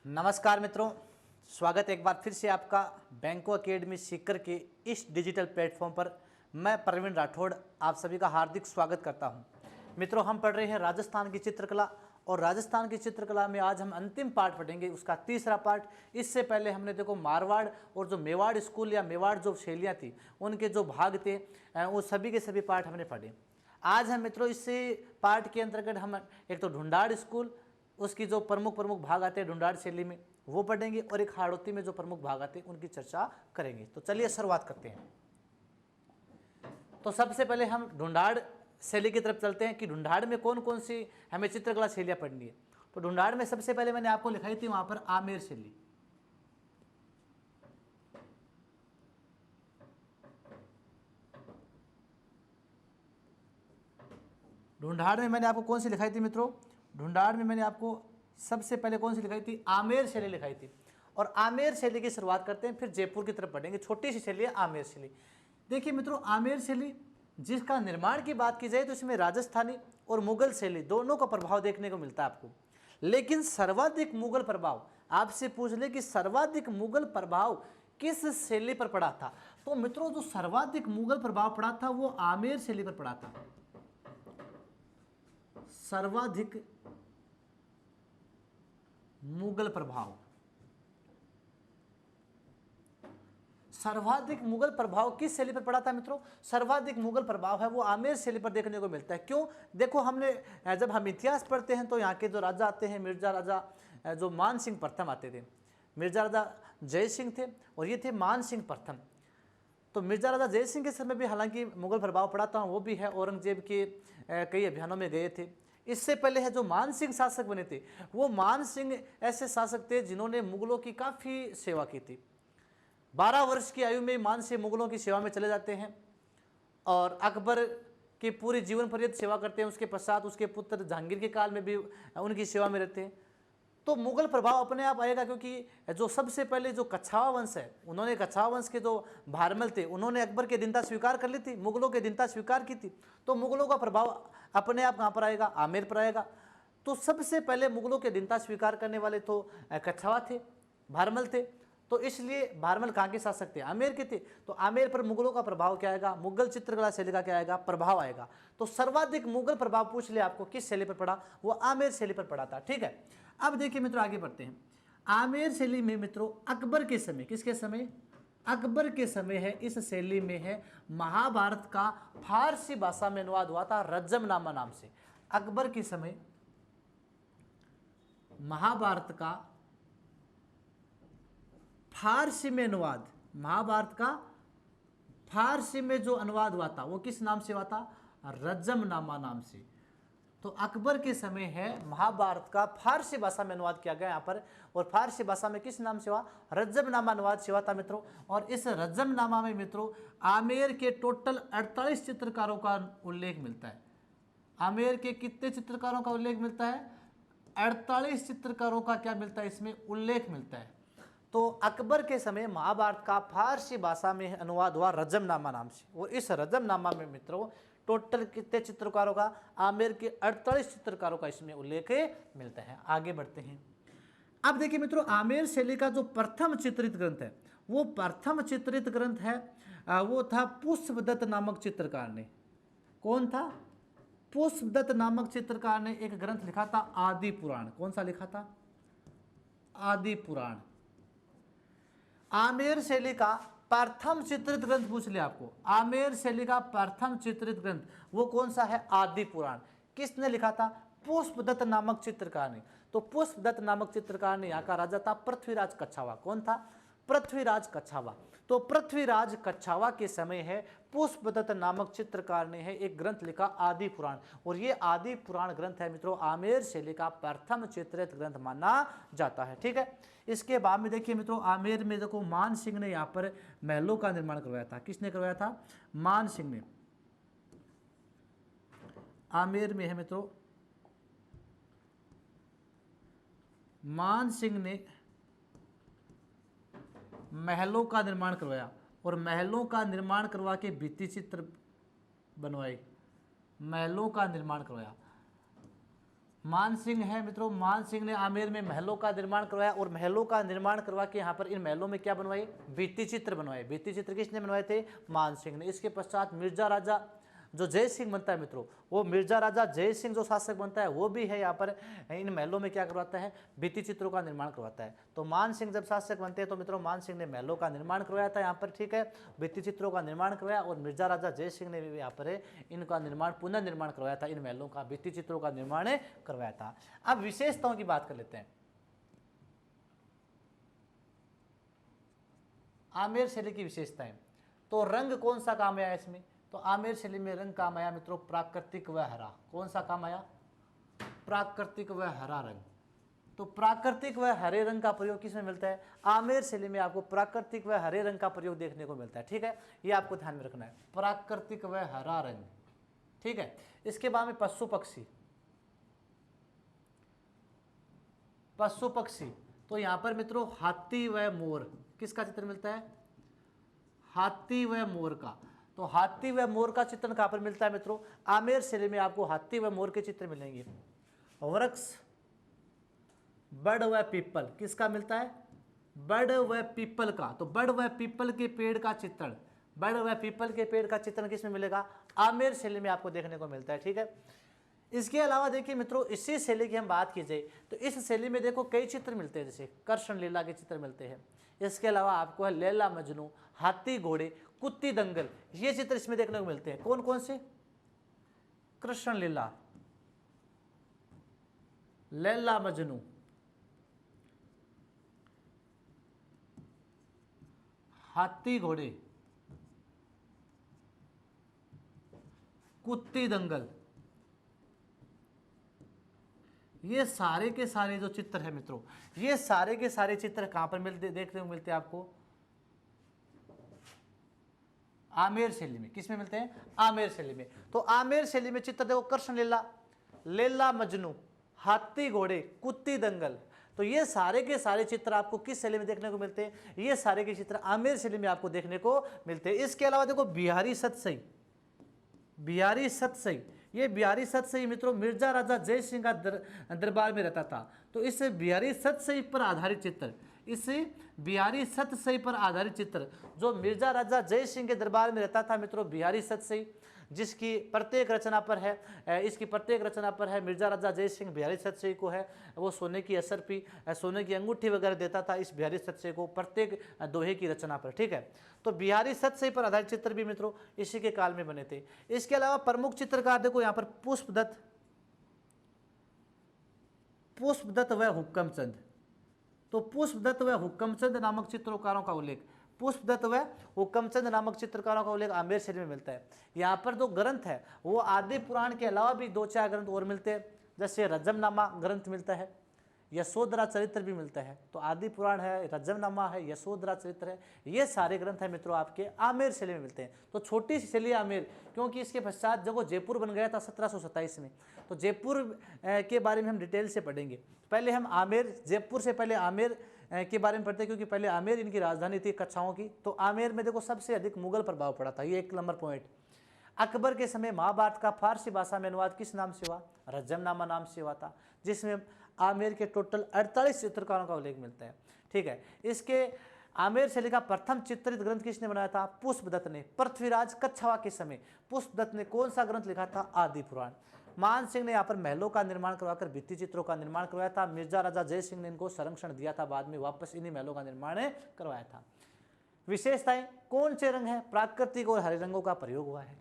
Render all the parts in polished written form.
नमस्कार मित्रों, स्वागत है एक बार फिर से आपका बैंको एकेडमी सीकर के इस डिजिटल प्लेटफॉर्म पर। मैं प्रवीण राठौड़ आप सभी का हार्दिक स्वागत करता हूं। मित्रों, हम पढ़ रहे हैं राजस्थान की चित्रकला और राजस्थान की चित्रकला में आज हम अंतिम पार्ट पढ़ेंगे, उसका तीसरा पार्ट। इससे पहले हमने देखो मारवाड़ और जो मेवाड़ स्कूल या मेवाड़ जो शैलियाँ थी उनके जो भाग थे वो सभी के सभी पार्ट हमने पढ़े। आज हम मित्रों इसी पार्ट के अंतर्गत हम एक तो ढूंढाड़ स्कूल उसकी जो प्रमुख भाग आते हैं ढूंढाड़ शैली में वो पढ़ेंगे और एक हाड़ौती में जो प्रमुख भाग आते हैं उनकी चर्चा करेंगे। तो चलिए शुरुआत करते हैं। तो सबसे पहले हम ढूंढाड़ शैली की तरफ चलते हैं कि ढूंढाड़ में कौन कौन सी हमें चित्रकला शैलियाँ पढ़नी है। तो ढूंढाड़ में सबसे पहले मैंने आपको लिखाई थी वहाँ पर आमेर शैली। ढूंढाड़ में मैंने आपको कौन सी लिखाई थी मित्रों? ढूंढाड़ में मैंने आपको सबसे पहले कौन सी लिखाई थी? आमेर शैली लिखाई थी। और आमेर शैली की शुरुआत करते हैं, फिर जयपुर की तरफ पढ़ेंगे। छोटी सी शैली है आमेर शैली। देखिए मित्रों, आमेर शैली जिसका निर्माण की बात की जाए तो इसमें राजस्थानी और मुगल शैली दोनों का प्रभाव देखने को मिलता है आपको। लेकिन सर्वाधिक मुगल प्रभाव, आपसे पूछ ले कि सर्वाधिक मुगल प्रभाव किस शैली पर पड़ा था, तो मित्रों जो सर्वाधिक मुगल प्रभाव पड़ा था वो आमेर शैली पर पड़ा था। सर्वाधिक मुगल प्रभाव, सर्वाधिक मुगल प्रभाव किस शैली पर पड़ा था मित्रों? सर्वाधिक मुगल प्रभाव है वो आमेर शैली पर देखने को मिलता है। क्यों? देखो, हमने जब हम इतिहास पढ़ते हैं तो यहाँ के जो राजा आते हैं, मिर्जा राजा जो मान सिंह प्रथम आते थे, मिर्जा राजा जय सिंह थे और ये थे मान सिंह प्रथम। तो मिर्जा राजा जय सिंह के समय भी हालांकि मुगल प्रभाव पड़ा था, वो भी है, औरंगजेब के कई अभियानों में गए थे। इससे पहले है जो मान सिंह शासक बने थे, वो मान सिंह ऐसे शासक थे जिन्होंने मुगलों की काफ़ी सेवा की थी। 12 वर्ष की आयु में मान सिंह मुगलों की सेवा में चले जाते हैं और अकबर की पूरी जीवन पर्यंत सेवा करते हैं। उसके पश्चात उसके पुत्र जहांगीर के काल में भी उनकी सेवा में रहते हैं। तो मुगल प्रभाव अपने आप आएगा, क्योंकि जो सबसे पहले जो कछावा वंश है, उन्होंने कछावा वंश के जो भारमल थे उन्होंने अकबर की अधीनता स्वीकार कर ली थी, मुगलों की अधीनता स्वीकार की थी। तो मुगलों का प्रभाव अपने आप कहाँ पर आएगा? आमेर पर आएगा। तो सबसे पहले मुगलों की अधीनता स्वीकार करने वाले तो कछावा थे, भारमल थे। तो इसलिए भारमल कहाँ के शासक थे? आमेर के थे। तो आमेर पर मुगलों का प्रभाव क्या आएगा? मुगल चित्रकला शैली का क्या आएगा? प्रभाव आएगा। तो सर्वाधिक मुगल प्रभाव पूछ ले आपको किस शैली पर पड़ा? वो आमेर शैली पर पड़ा था। ठीक है, अब देखिए मित्रों आगे बढ़ते हैं। आमेर शैली में मित्रों अकबर के समय, किसके समय? अकबर के समय है। इस शैली में है महाभारत का फारसी भाषा में अनुवाद हुआ था रज्जमनामा नाम से। अकबर के समय महाभारत का फारसी में अनुवाद, महाभारत का फारसी में जो अनुवाद हुआ था वो किस नाम से हुआ था? रज्जमनामा नाम से। तो अकबर के समय है महाभारत का फारसी भाषा में अनुवाद किया गया यहाँ पर, और फारसी भाषा में किस नाम से हुआ? रज्जमनामा अनुवाद से हुआ था मित्रों। और इस रज्जमनामा में मित्रों आमेर के टोटल 48 चित्रकारों का उल्लेख मिलता है। आमेर के कितने चित्रकारों का उल्लेख मिलता है? 48 चित्रकारों का क्या मिलता है? इसमें उल्लेख मिलता है। तो अकबर के समय महाभारत का फारसी भाषा में अनुवाद हुआ रज्जमनामा नाम से, और इस रज्जमनामा में मित्रों टोटल कितने चित्रकारों का? आमेर के 48 चित्रकारों का इसमें उल्लेख मिलता है। आगे बढ़ते हैं। अब देखिए मित्रों, आमेर शैली का जो प्रथम चित्रित ग्रंथ है, वो प्रथम चित्रित ग्रंथ है वो था पुष्पदत्त नामक चित्रकार ने। कौन था? पुष्पदत्त नामक चित्रकार ने एक ग्रंथ लिखा था आदि पुराण। कौन सा लिखा था? आदि पुराण। आमेर शैली का प्रथम चित्रित ग्रंथ पूछ लिया आपको। आमेर शैली का प्रथम चित्रित ग्रंथ वो कौन सा है? आदि पुराण। किसने लिखा था? पुष्पदत्त नामक चित्रकार ने। तो पुष्पदत्त नामक चित्रकार ने, यहाँ का राजा था पृथ्वीराज कच्छावा। कौन था? पृथ्वीराज कच्छावा। तो पृथ्वीराज कच्छावा के समय है पुष्पदत्त नामक चित्रकार ने है एक ग्रंथ लिखा आदि पुराण, और ये आदि पुराण ग्रंथ है मित्रों आमेर शैली का प्रथम चित्रित ग्रंथ माना जाता है। ठीक है, इसके बाद में देखिए मित्रों आमेर में देखो मान सिंह ने यहाँ पर महलों का निर्माण करवाया था। किसने करवाया था? मान सिंह ने। आमेर में है मित्रों मान सिंह ने महलों का निर्माण करवाया, और महलों का निर्माण करवा के भित्ति चित्र बनवाए, महलों का निर्माण करवाया। मान सिंह है मित्रों, मान सिंह ने आमेर में महलों का निर्माण करवाया और महलों का निर्माण करवा के यहाँ पर इन महलों में क्या बनवाए, भित्ति चित्र बनवाए। भित्ति चित्र किसने बनवाए थे, मान सिंह ने। इसके पश्चात मिर्जा राजा जो जय सिंह बनता है मित्रों, वो मिर्जा राजा जय सिंह जो शासक बनता है वो भी है यहाँ पर इन महलों में क्या करवाता है, भित्ति चित्रों का निर्माण करवाता है। तो मान सिंह जब शासक बनते हैं तो मित्रों मान सिंह ने महलों का निर्माण करवाया था यहाँ पर, ठीक है, भित्ति चित्रों का निर्माण करवाया। और मिर्जा राजा जय सिंह ने भी यहाँ पर इनका निर्माण पुनर्निर्माण करवाया था, इन महलों का भित्ति चित्रों का निर्माण करवाया था। अब विशेषताओं की बात कर लेते हैं। आमेर शैली की विशेषताएं, तो रंग कौन सा काम आया इसमें, तो आमेर शैली में रंग काम आया मित्रों प्राकृतिक व हरा। कौन सा काम आया, प्राकृतिक व हरा रंग। तो प्राकृतिक व हरे रंग का प्रयोग किसमें मिलता है, आमेर शैली में आपको प्राकृतिक व हरे रंग का प्रयोग देखने को मिलता है, ठीक है, ये आपको ध्यान में रखना है, प्राकृतिक व हरा रंग, ठीक है। इसके बाद में पशु पक्षी, पशु पक्षी, तो यहां पर मित्रों हाथी व मोर, किसका चित्र मिलता है, हाथी व मोर का। तो हाथी व मोर का चित्रण कहां पर मिलता है मित्रों, आमेर शैली में आपको हाथी व मोर के चित्र मिलेंगे। वृक्ष बड़ व पीपल, किसका मिलता है, बड़ व पीपल का। तो बड़ व पीपल के पेड़ का चित्रण, बड़ व पीपल के पेड़ का चित्रण किसमें मिलेगा, आमेर शैली में आपको देखने को मिलता है, ठीक है। इसके अलावा देखिए मित्रों, इसी शैली की हम बात की जाए तो इस शैली में देखो कई चित्र मिलते हैं, जैसे कृष्ण लीला के चित्र मिलते हैं। इसके अलावा आपको है लैला मजनू, हाथी घोड़े, कुत्ती दंगल, ये चित्र इसमें देखने को मिलते हैं। कौन कौन से, कृष्ण लीला, लैला मजनू, हाथी घोड़े, कुत्ती दंगल, ये सारे के सारे जो चित्र है मित्रों, ये सारे के सारे चित्र कहां पर मिलते, देखने को मिलते हैं आपको, आमेर शैली में। किसमें मिलते हैं, आमेर शैली में। तो आमेर शैली में चित्र देखो, कृष्ण लीला, लैला मजनू, हाथी घोड़े, कुत्ती दंगल, तो ये सारे के सारे चित्र आपको किस शैली में देखने को मिलते हैं, ये सारे के चित्र आमेर शैली में आपको देखने को मिलते हैं। इसके अलावा देखो बिहारी सतसई, बिहारी सतसई, ये बिहारी सतसई मित्रों मिर्जा राजा जय सिंह का दरबार में रहता था। तो इस बिहारी सतसई पर आधारित चित्र, इस बिहारी सतसई पर आधारित चित्र जो मिर्जा राजा जय सिंह के दरबार में रहता था मित्रों, बिहारी सतसई, जिसकी प्रत्येक रचना पर है, इसकी प्रत्येक रचना पर है मिर्जा राजा जय सिंह बिहारी सतसई को है वो सोने की असरपी, सोने की अंगूठी वगैरह देता था इस बिहारी सतसई को प्रत्येक दोहे की रचना पर, ठीक है। तो बिहारी सतसई पर आधारित चित्र भी मित्रों इसी के काल में बने थे। इसके अलावा प्रमुख चित्रकार देखो यहाँ पर पुष्पदत्त, पुष्पदत्त व हुक्मचंद। तो पुष्पदत्त व हुक्मचंद नामक चित्रकारों का उल्लेख, पुष्पदत्त व हुक्मचंद नामक चित्रकारों का उल्लेख आमेर शैली में मिलता है। यहाँ पर जो ग्रंथ है वो आदि पुराण के अलावा भी 2-4 ग्रंथ और मिलते हैं, जैसे रजमनामा ग्रंथ मिलता है, यशोधरा चरित्र भी मिलता है। तो आदि पुराण है, रजमनामा है, यशोधरा चरित्र है, ये सारे ग्रंथ है मित्रों आपके आमेर शैली में मिलते हैं। तो छोटी सी शैली आमेर, क्योंकि इसके पश्चात जब वो जयपुर बन गया था 1727 में, तो जयपुर के बारे में हम डिटेल से पढ़ेंगे। पहले हम आमेर, जयपुर से पहले आमेर के बारे में पढ़ते हैं, क्योंकि पहले आमेर इनकी राजधानी थी कच्छाओं की। तो आमेर में देखो सबसे अधिक मुगल प्रभाव पड़ा था, ये 1 नंबर पॉइंट। अकबर के समय महाभारत का फारसी भाषा में अनुवाद किस नाम से हुआ, रजमनामा नाम से हुआ था, जिसमें आमेर के टोटल 48 चित्रकारों का उल्लेख मिलता है, ठीक है। इसके आमेर शैली का प्रथम चित्रित ग्रंथ किसने बनाया था, पुष्पदत्त ने। पृथ्वीराज कच्छावा के समय पुष्पदत्त ने कौन सा ग्रंथ लिखा था, आदि पुराण। मान सिंह ने यहाँ पर महलों का निर्माण करवाकर भित्ति चित्रों का निर्माण करवाया था। मिर्जा राजा जय सिंह ने इनको संरक्षण दिया था, बाद में वापस इन्हीं महलों का निर्माण करवाया था। विशेषताएं, कौन से रंग है, प्राकृतिक और हरे रंगों का प्रयोग हुआ है।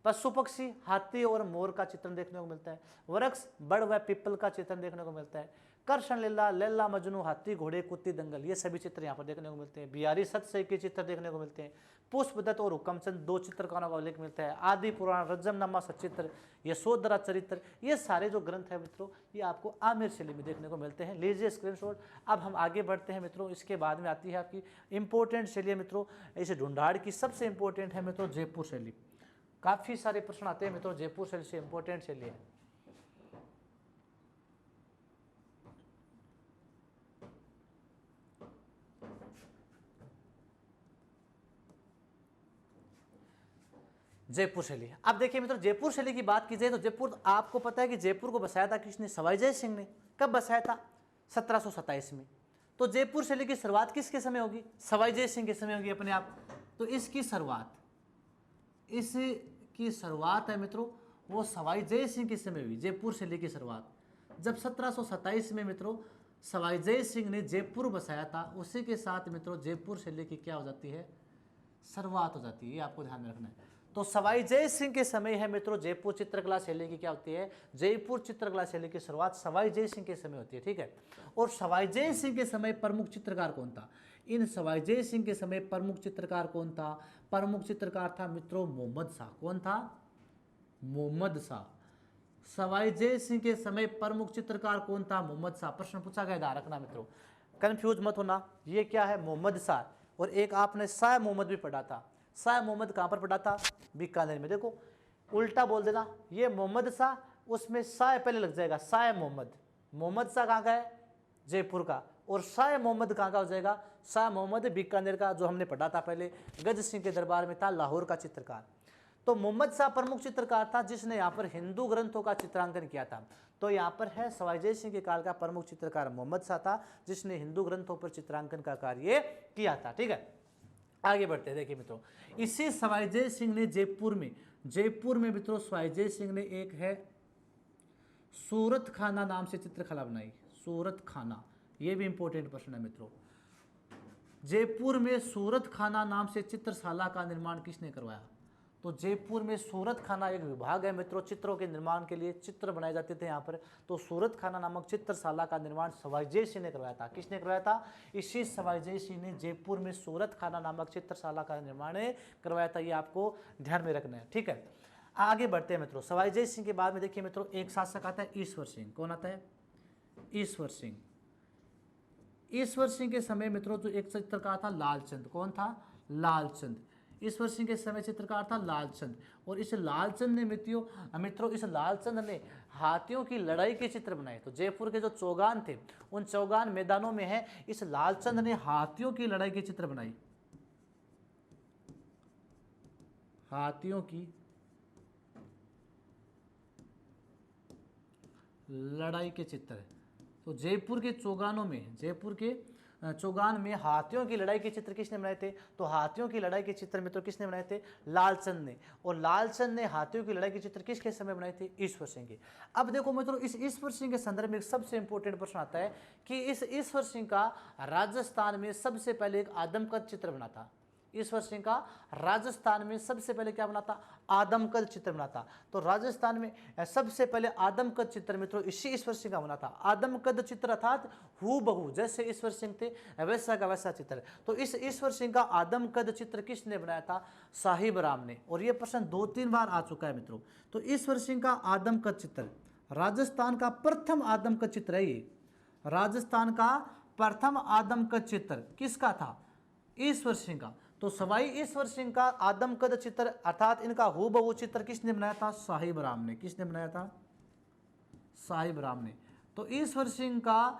पशु पक्षी हाथी और मोर का चित्रण देखने को मिलता है। वृक्ष बड़ व पीपल का चित्रण देखने को मिलता है। कृष्ण लीला, लैला मजनू, हाथी घोड़े, कुत्ती दंगल, ये सभी चित्र यहाँ पर देखने को मिलते हैं। बिहारी सतसई के चित्र देखने को मिलते हैं। पुष्पदत्त और हुक्मचंद 2 चित्रकारों का उल्लेख मिलता है। आदि पुराण, रजमनामा सचित्र, यशोधरा चरित्र, ये सारे जो ग्रंथ है मित्रों ये आपको आमेर शैली में देखने को मिलते हैं। लीजिए स्क्रीनशॉट। अब हम आगे बढ़ते हैं मित्रों। इसके बाद में आती है आपकी इंपॉर्टेंट शैली है मित्रों, इसे ढूंढाड़ की सबसे इंपॉर्टेंट है मित्रों जयपुर शैली। काफी सारे प्रश्न आते हैं मित्रों, जयपुर शैली से इंपॉर्टेंट शैली है। जयपुर शैली। अब देखिए मित्रों, जयपुर शैली की बात की जाए तो जयपुर, आपको पता है कि जयपुर को बसाया था किसने? सवाई जय सिंह ने। कब बसाया था? 1727 में। तो जयपुर शैली की शुरुआत किसके समय होगी? सवाई जय सिंह के समय होगी अपने आप। तो इसकी शुरुआत है मित्रों, वो सवाई जय सिंह के समय हुई, जयपुर शैली की शुरुआत। जब 1727 में मित्रों सवाई जय सिंह ने जयपुर बसाया था, उसी के साथ मित्रों जयपुर शैली की क्या हो जाती है? शुरुआत हो जाती है। ये आपको ध्यान में रखना है। तो सवाई जय सिंह के समय है मित्रों जयपुर चित्रकला शैली की क्या होती है? जयपुर चित्रकला शैली की शुरुआत सवाई जय सिंह के समय होती है, ठीक है। और सवाई जय सिंह के समय प्रमुख चित्रकार कौन था? इन सवाई जय सिंह के समय प्रमुख चित्रकार कौन था? प्रमुख चित्रकार था मित्रों मोहम्मद शाह। कौन था? मोहम्मद शाह। सवाई जय सिंह के समय प्रमुख चित्रकार कौन था? मोहम्मद शाह। प्रश्न पूछा गया, ध्यान रखना मित्रों, कंफ्यूज मत होना। ये क्या है? मोहम्मद शाह। और एक आपने शाह मोहम्मद भी पढ़ा था। शाह मोहम्मद कहाँ पर पढ़ा था? बीकानेर में। देखो उल्टा बोल देना, ये मोहम्मद शाह, उसमें शाह पहले लग जाएगा, शाह मोहम्मद। मोहम्मद शाह कहाँ का है? जयपुर का। और शाह मोहम्मद कहाँ का हो जाएगा? शाह मोहम्मद बीकानेर का, जो हमने पढ़ा था पहले, गज सिंह के दरबार में था, लाहौर का चित्रकार। तो मोहम्मद शाह प्रमुख चित्रकार था जिसने यहाँ पर हिंदू ग्रंथों का चित्रांकन किया था। तो यहाँ पर है सवाई जय सिंह के काल का प्रमुख चित्रकार मोहम्मद शाह था, जिसने हिंदू ग्रंथों पर चित्रांकन का कार्य किया था, ठीक है। आगे बढ़ते हैं। देखिए मित्रों, इसी सवाई जय सिंह ने जयपुर में मित्रों सवाई जय सिंह ने एक है सूरत खाना नाम से चित्रकला बनाई। सूरत खाना, ये भी इंपॉर्टेंट प्रश्न है मित्रों। जयपुर में सूरत खाना नाम से चित्रशाला का निर्माण किसने करवाया? तो जयपुर में सूरत खाना एक विभाग है मित्रों, चित्रों के निर्माण के लिए चित्र बनाए जाते थे यहाँ पर। तो सूरत खाना नामक चित्रशाला का निर्माण सवाई जय सिंह ने करवाया था। किसने करवाया था? इसी सवाई जय सिंह ने जयपुर में सूरत खाना नामक चित्रशाला का निर्माण करवाया था। ये आपको ध्यान में रखना है, ठीक है। आगे बढ़ते हैं मित्रों। सवाई जय सिंह के बाद में देखिए मित्रों एक शासक आता है ईश्वर सिंह। कौन आता है? ईश्वर सिंह। ईश्वर सिंह के समय मित्रों जो एक चित्रकार था लालचंद। कौन था? लालचंद। ईश्वर सिंह के समय चित्रकार था लालचंद। और इस लालचंद ने मित्रों इस लालचंद ने हाथियों की लड़ाई के चित्र बनाए। तो जयपुर के जो चौगान थे, उन चौगान मैदानों में है, इस लालचंद ने हाथियों की लड़ाई के चित्र बनाई। हाथियों की लड़ाई के चित्र। तो जयपुर के चौगान में हाथियों की लड़ाई के चित्र किसने बनाए थे? तो हाथियों की लड़ाई के चित्र मित्रों किसने बनाए थे? लालचंद ने। और लालचंद ने हाथियों की लड़ाई के चित्र किसके समय बनाए थे? ईश्वर सिंह के। अब देखो मित्रों इस ईश्वर सिंह के संदर्भ में सबसे इंपॉर्टेंट प्रश्न आता है कि इस ईश्वर सिंह का राजस्थान में सबसे पहले एक आदमकद चित्र बना था। ईश्वर सिंह का राजस्थान में सबसे पहले क्या बना था? आदमकद चित्र बना था। तो राजस्थान में सबसे पहले आदमकद चित्र मित्रों इसी ईश्वर सिंह का बना था। आदमकद चित्र अर्थात हूबहू जैसे ईश्वर सिंह थे वैसा का वैसा चित्र। तो इस ईश्वर सिंह का आदमकद चित्र किसने बनाया था? साहिब राम ने। और यह प्रश्न 2-3 बार आ चुका है मित्रों। तो ईश्वर सिंह का आदमकद चित्र राजस्थान का प्रथम आदमकद चित्र है। ये राजस्थान का प्रथम आदमकद चित्र किसका था? ईश्वर सिंह का। तो सवाई ईश्वर सिंह का आदमकद चित्र अर्थात इनका हूबहू चित्र किसने बनाया था? साहिब राम ने। किसने बनाया था? साहिब राम ने। तो ईश्वर सिंह का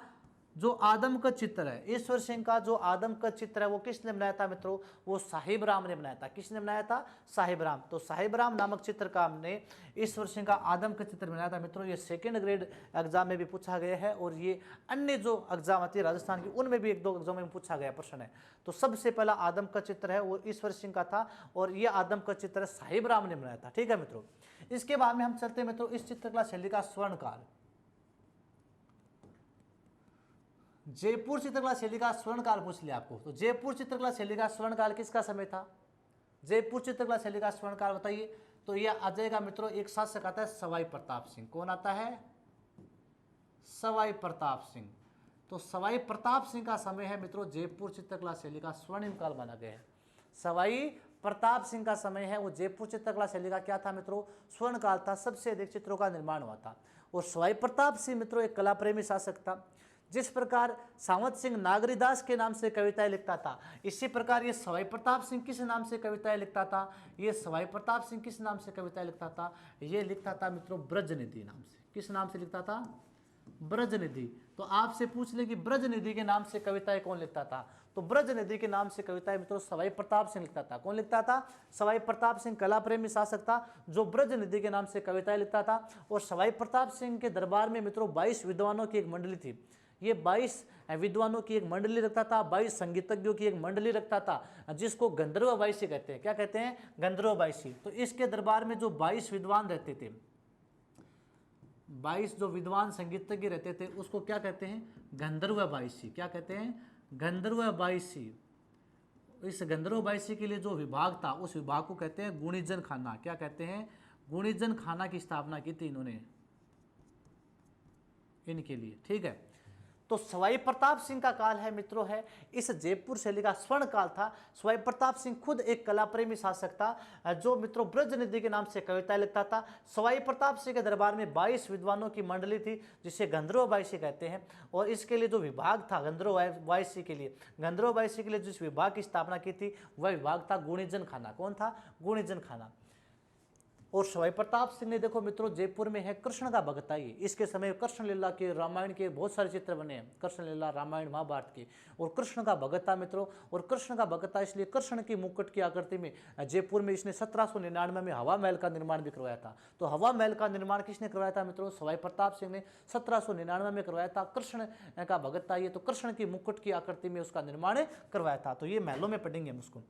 जो आदमकद चित्र है, ईश्वर सिंह का जो आदमकद चित्र है वो किसने बनाया था मित्रों? वो साहिब राम ने बनाया था। किसने बनाया था? साहिब राम। तो साहिब राम नामक चित्रकार ने ईश्वर सिंह का आदमकद चित्र बनाया था मित्रों। ये सेकंड ग्रेड एग्जाम में भी पूछा गया है और ये अन्य जो एग्जाम आती है राजस्थान की उनमें भी 1-2 एग्जाम में पूछा गया प्रश्न है। तो सबसे पहला आदमकद चित्र है वो ईश्वर सिंह का था और ये आदमकद चित्र साहिब राम ने बनाया था, ठीक है मित्रों। इसके बाद में हम चलते हैं मित्रों इस चित्रकला शैली का स्वर्णकाल। जयपुर चित्रकला शैली का स्वर्णकाल पूछ लिया आपको। तो जयपुर चित्रकला शैली का स्वर्णकाल किसका समय था? जयपुर चित्रकला शैली का स्वर्णकाल बताइए। तो यह आ जाएगा मित्रों एक शासक आता है सवाई प्रताप सिंह। कौन आता है? सवाई प्रताप सिंह। तो सवाई प्रताप सिंह का समय है मित्रों जयपुर चित्रकला शैली का स्वर्णिम काल माना गया है। सवाई प्रताप सिंह का समय है वो जयपुर चित्रकला शैली का क्या था मित्रों? स्वर्ण काल था। सबसे अधिक चित्रों का निर्माण हुआ था। और सवाई प्रताप सिंह मित्रों एक कला प्रेमी शासक था। जिस प्रकार सावंत सिंह नागरीदास के नाम से कविताएं लिखता था, इसी प्रकार ये सवाई प्रताप सिंह किस नाम से कविताएं लिखता था? ये सवाई प्रताप सिंह किस नाम से कविताएं लिखता था? ये लिखता था मित्रों ब्रजनिधि नाम से। किस नाम से लिखता था? ब्रज निधि। तो आपसे पूछ ले कि ब्रज निधि के नाम से कविताएं कौन लिखता था, तो ब्रज निधि के नाम से कविताएं मित्रों सवाई प्रताप सिंह लिखता था। कौन लिखता था? सवाई प्रताप सिंह, कला प्रेमी शासक था जो ब्रज निधि के नाम से कविताएं लिखता था। और सवाई प्रताप सिंह के दरबार में मित्रों 22 विद्वानों की एक मंडली थी। ये 22 विद्वानों की एक मंडली रखता था, 22 संगीतज्ञों की एक मंडली रखता था, जिसको गंधर्व बाईसी कहते हैं। क्या कहते हैं? गंधर्व बाईसी। तो इसके दरबार में जो 22 विद्वान रहते थे, 22 जो विद्वान संगीतज्ञ रहते थे, उसको क्या कहते हैं? गंधर्व बाईसी। क्या कहते हैं? गंधर्व बाईसी। इस गंधर्व बाईसी के लिए जो विभाग था, उस विभाग को कहते हैं गुणीजन खाना। क्या कहते हैं? गुणीजन खाना की स्थापना की थी इन्होंने इनके लिए। ठीक है, तो सवाई प्रताप सिंह का काल है मित्रों, है इस जयपुर शैली का स्वर्ण काल था। सवाई प्रताप सिंह खुद एक कला प्रेमी शासक था जो मित्रों ब्रज निधि के नाम से कविताएं लिखता था। सवाई प्रताप सिंह के दरबार में 22 विद्वानों की मंडली थी, जिसे गंधर्व बाईसी कहते हैं। और इसके लिए जो विभाग था गंधर्व बाईसी के लिए जिस विभाग की स्थापना की थी, वह विभाग था गुणीजन खाना। कौन था? गुणीजन खाना। और सवाई प्रताप सिंह ने देखो मित्रों जयपुर में है कृष्ण का भगताई। इसके समय कृष्ण लीला के, रामायण के बहुत सारे चित्र बने हैं, कृष्ण लीला, रामायण, महाभारत के। और कृष्ण का भगता मित्रों, और कृष्ण का भगता इसलिए कृष्ण की मुकुट की आकृति में जयपुर में इसने 1799 में हवा महल का निर्माण भी करवाया था। तो हवा महल का निर्माण किसने करवाया था मित्रों? सवाई प्रताप सिंह ने 1799 में करवाया था। कृष्ण का भगता ये, तो कृष्ण की मुकुट की आकृति में उसका निर्माण करवाया था। तो ये महलों में पढ़ेंगे हम उसको।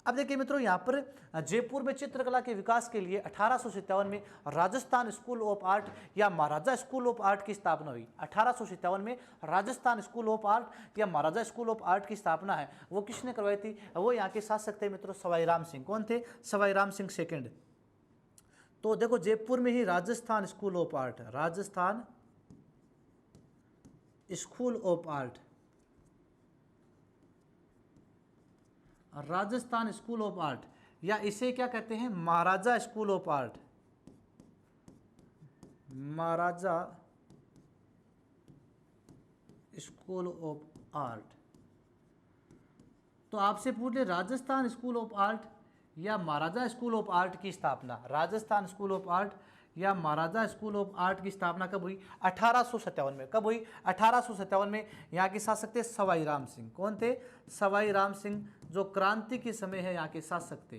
अब देखिए मित्रों, यहाँ पर जयपुर में चित्रकला के विकास के लिए 1857 में राजस्थान स्कूल ऑफ आर्ट या महाराजा स्कूल ऑफ आर्ट की स्थापना हुई। 1857 में राजस्थान स्कूल ऑफ आर्ट या महाराजा स्कूल ऑफ आर्ट की स्थापना है, वो किसने करवाई थी? वो यहाँ के शासक थे मित्रों सवाई राम सिंह। कौन थे? सवाई राम सिंह सेकेंड। तो देखो जयपुर में ही Rajasthan school of art, Rajasthan school of art, Rajasthan school of art, या इसे क्या कहते हैं? Maharaja school of art, Maharaja school of art. तो आपसे पूछे राजस्थान स्कूल ऑफ आर्ट या महाराजा स्कूल ऑफ आर्ट की स्थापना, राजस्थान स्कूल ऑफ आर्ट या महाराजा स्कूल ऑफ आर्ट की स्थापना कब हुई? 1857 में। कब हुई? 1857 में। यहाँ के शासक थे सवाई राम सिंह। कौन थे? सवाई राम सिंह, जो क्रांति के समय है यहाँ के शासक थे।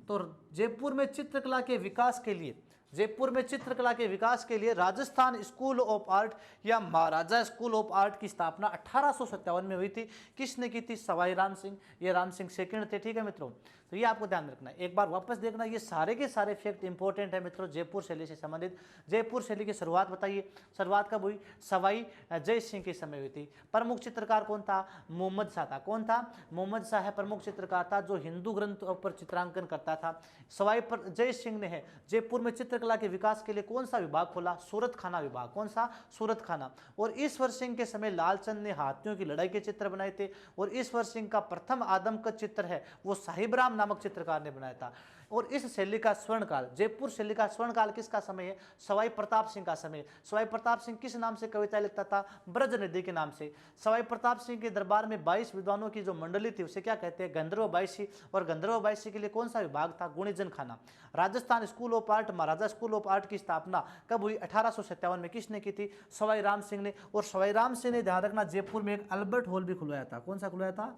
तो जयपुर में चित्रकला के विकास के लिए, जयपुर में चित्रकला के विकास के लिए राजस्थान स्कूल ऑफ आर्ट या महाराजा स्कूल ऑफ आर्ट की स्थापना 1857 में हुई थी। किसने की थी? सवाई राम सिंह। ये राम सिंह सेकंड थे। ठीक है मित्रों, तो ये आपको ध्यान रखना है। एक बार वापस देखना, ये सारे के सारे फैक्ट इंपॉर्टेंट है मित्रों जयपुर शैली से संबंधित। जयपुर शैली की शुरुआत बताइए, शुरुआत कब हुई? सवाई जय सिंह के समय हुई थी। प्रमुख चित्रकार कौन था? मोहम्मद शाह था। कौन था? मोहम्मद शाह है प्रमुख चित्रकार था, जो हिंदू ग्रंथों पर चित्रांकन करता था। सवाई जय सिंह ने है जयपुर में चित्रकला के विकास के लिए कौन सा विभाग खोला? सूरत खाना विभाग। कौन सा? सूरत खाना। और ईश्वर सिंह के समय लालचंद ने हाथियों की लड़ाई के चित्र बनाए थे। और ईश्वर सिंह का प्रथम आदमकद चित्र है वो साहिब राम नामक चित्रकार ने बनाया था। और इस शैली का स्वर्णकाल, जयपुर शैली का स्वर्णकाल किसका समय है? सवाई प्रताप सिंह का समय। सवाई प्रताप सिंह किस नाम से कविता लिखता था? ब्रज निधि के नाम से। सवाई प्रताप सिंह के दरबार में 22 विद्वानों की जो मंडली थी उसे क्या कहते हैं? गंधर्व बाईसी। और गंधर्व बाईसी के लिए कौन सा विभाग था? गुणीजन खाना। Rajasthan school of art, Maharaja school of art की स्थापना कब हुई? 1857 में। किसने की थी? सवाई राम सिंह ने। और सवाई राम सिंह ने, ध्यान रखना, जयपुर में एक अल्बर्ट हॉल भी खुलवाया था। कौन सा खुलवाया था?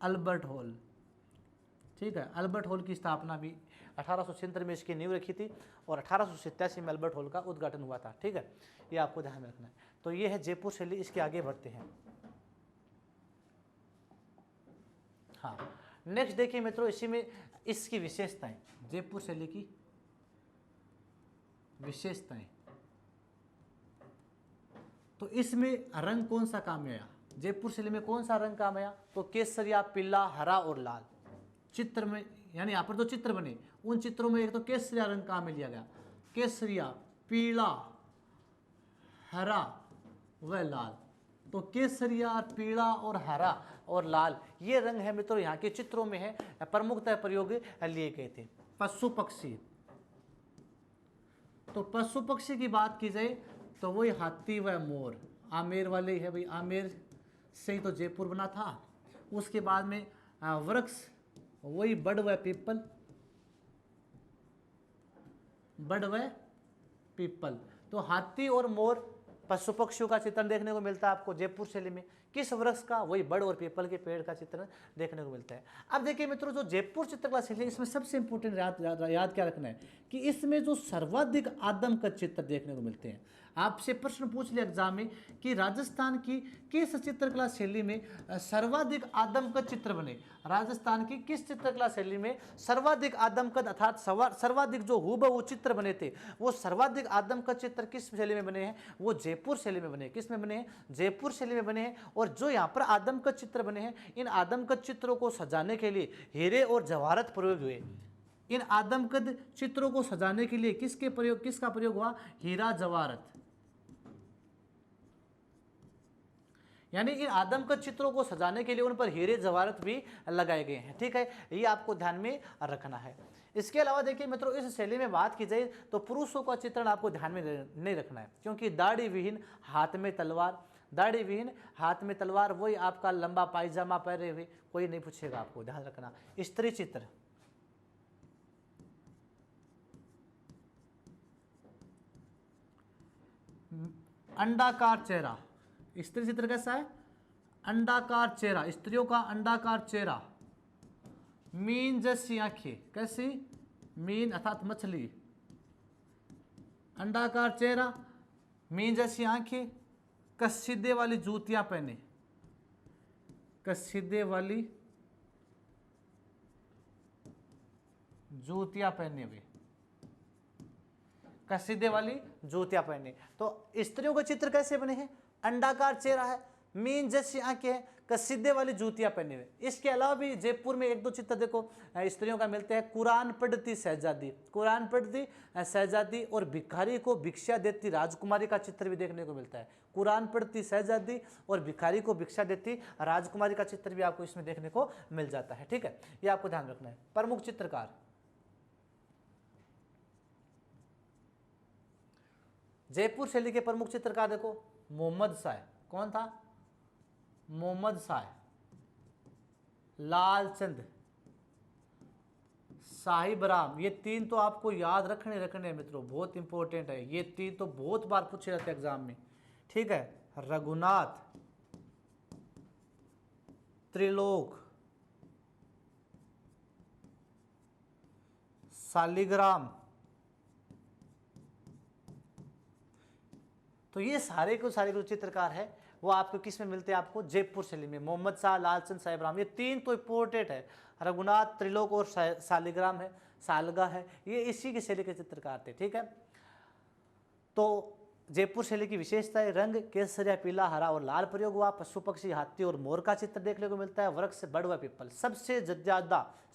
Albert hall. ठीक है, अल्बर्ट हॉल की स्थापना भी 1876 में इसकी नींव रखी थी और 1887 में अल्बर्ट हॉल का उद्घाटन हुआ था। ठीक है, ये आपको ध्यान में रखना है। तो ये है जयपुर शैली। इसके आगे बढ़ते हैं। हाँ, नेक्स्ट देखिए मित्रों, इसी में इसकी विशेषताएं, जयपुर शैली की विशेषताएं। तो इसमें रंग कौन सा काम आया? जयपुर शैली में कौन सा रंग काम आया? तो केसरिया, पीला, हरा और लाल। चित्र में, यानी यहाँ पर जो चित्र बने उन चित्रों में एक तो केसरिया रंग काम में लिया गया। केसरिया, पीला, हरा व लाल। तो केसरिया, पीला और हरा और लाल ये रंग है मित्रों यहाँ के चित्रों में है, प्रमुखतः प्रयोग लिए गए थे। पशु पक्षी, तो पशु पक्षी की बात की जाए तो वही हाथी व मोर, आमेर वाले है भाई, आमेर से ही तो जयपुर बना था। उसके बाद में वृक्ष वही बड़ व पीपल, बड़ व पीपल। तो हाथी और मोर पशु पक्षियों का चित्रण देखने को मिलता है आपको जयपुर शैली में। किस वृक्ष का? वही बड़ और पीपल के पेड़ का चित्रण देखने को मिलता है। अब देखिए मित्रों, जो जयपुर चित्रकला शैली है, इसमें सबसे इंपॉर्टेंट याद क्या रखना है कि इसमें जो सर्वाधिक आदमकद चित्र देखने को मिलते हैं। आपसे प्रश्न पूछ लिया एग्जाम में कि राजस्थान की किस चित्रकला शैली में सर्वाधिक आदमकद चित्र बने। राजस्थान की किस चित्रकला शैली में सर्वाधिक आदमकद अर्थात सर्वाधिक जो हूबहू चित्र बने थे, वो सर्वाधिक आदमकद चित्र किस शैली में बने हैं? वो जयपुर शैली में बने। किस में बने हैं? जयपुर शैली में बने हैं। और जो यहाँ पर आदमकद चित्र बने हैं, इन आदमकद चित्रों को सजाने के लिए हीरे और जवाहरत प्रयोग हुए। इन आदमकद चित्रों को सजाने के लिए किसका प्रयोग हुआ? हीरा जवाहरत। यानी इन आदमकद चित्रों को सजाने के लिए उन पर हीरे जवाहरत भी लगाए गए हैं। ठीक है, ये आपको ध्यान में रखना है। इसके अलावा देखिए मित्रों, इस शैली में बात की जाए तो पुरुषों का चित्रण आपको ध्यान में नहीं रखना है, क्योंकि दाढ़ी विहीन हाथ में तलवार, दाढ़ी विहीन हाथ में तलवार, वही आपका लंबा पायजामा पहने हुए, कोई नहीं पूछेगा, आपको ध्यान रखना। स्त्री चित्र, अंडाकार चेहरा। स्त्री चित्र कैसा है? अंडाकार चेहरा, स्त्रियों का अंडाकार चेहरा, मीन जैसी आंखें। कैसी? मीन अर्थात मछली, अंडाकार चेहरा, मीन जैसी आंखें, कसीदे वाली जूतियां पहने, कसीदे वाली जूतियां पहने हुए, कसीदे वाली जूतियां पहने। तो स्त्रियों के चित्र कैसे बने हैं? अंडाकार चेहरा है, मीन जैसी आंखें हैं, कसीदे वाली जूतियां पहने हुए। इसके अलावा भी जयपुर में एक दो चित्र देखो स्त्रियों का मिलते हैं। कुरान पढ़ती शहजादी, कुरान पढ़ती शहजादी और भिखारी को भिक्षा देती राजकुमारी का चित्र भी देखने को मिलता है। कुरान पढ़ती शहजादी और भिखारी को भिक्षा देती राजकुमारी का चित्र भी आपको इसमें देखने को मिल जाता है। ठीक है, ये आपको ध्यान रखना है। प्रमुख चित्रकार, जयपुर शैली के प्रमुख चित्रकार देखो, मोहम्मद शाह। कौन था? मोहम्मद शाह, लालचंद, साहिब राम। ये तीन तो आपको याद रखने हैं मित्रों, बहुत इंपॉर्टेंट है। ये तीन तो बहुत बार पूछे जाते हैं एग्जाम में। ठीक है, रघुनाथ, त्रिलोक, शालिग्राम। तो ये सारे जो चित्रकार है वो आपको किस में मिलते हैं? आपको जयपुर शैली में। मोहम्मद शाह, लालचंद, साहिब राम, ये तीन तो इंपॉर्टेंट है। रघुनाथ, त्रिलोक और शालिग्राम है, सालगा है, ये इसी की शैली के चित्रकार थे। ठीक है, तो जयपुर शैली की विशेषता है रंग केसरिया, पीला, हरा और लाल प्रयोग हुआ। पशु पक्षी, हाथी और मोर का चित्र देखने को मिलता है। वृक्ष बड़ व पीपल।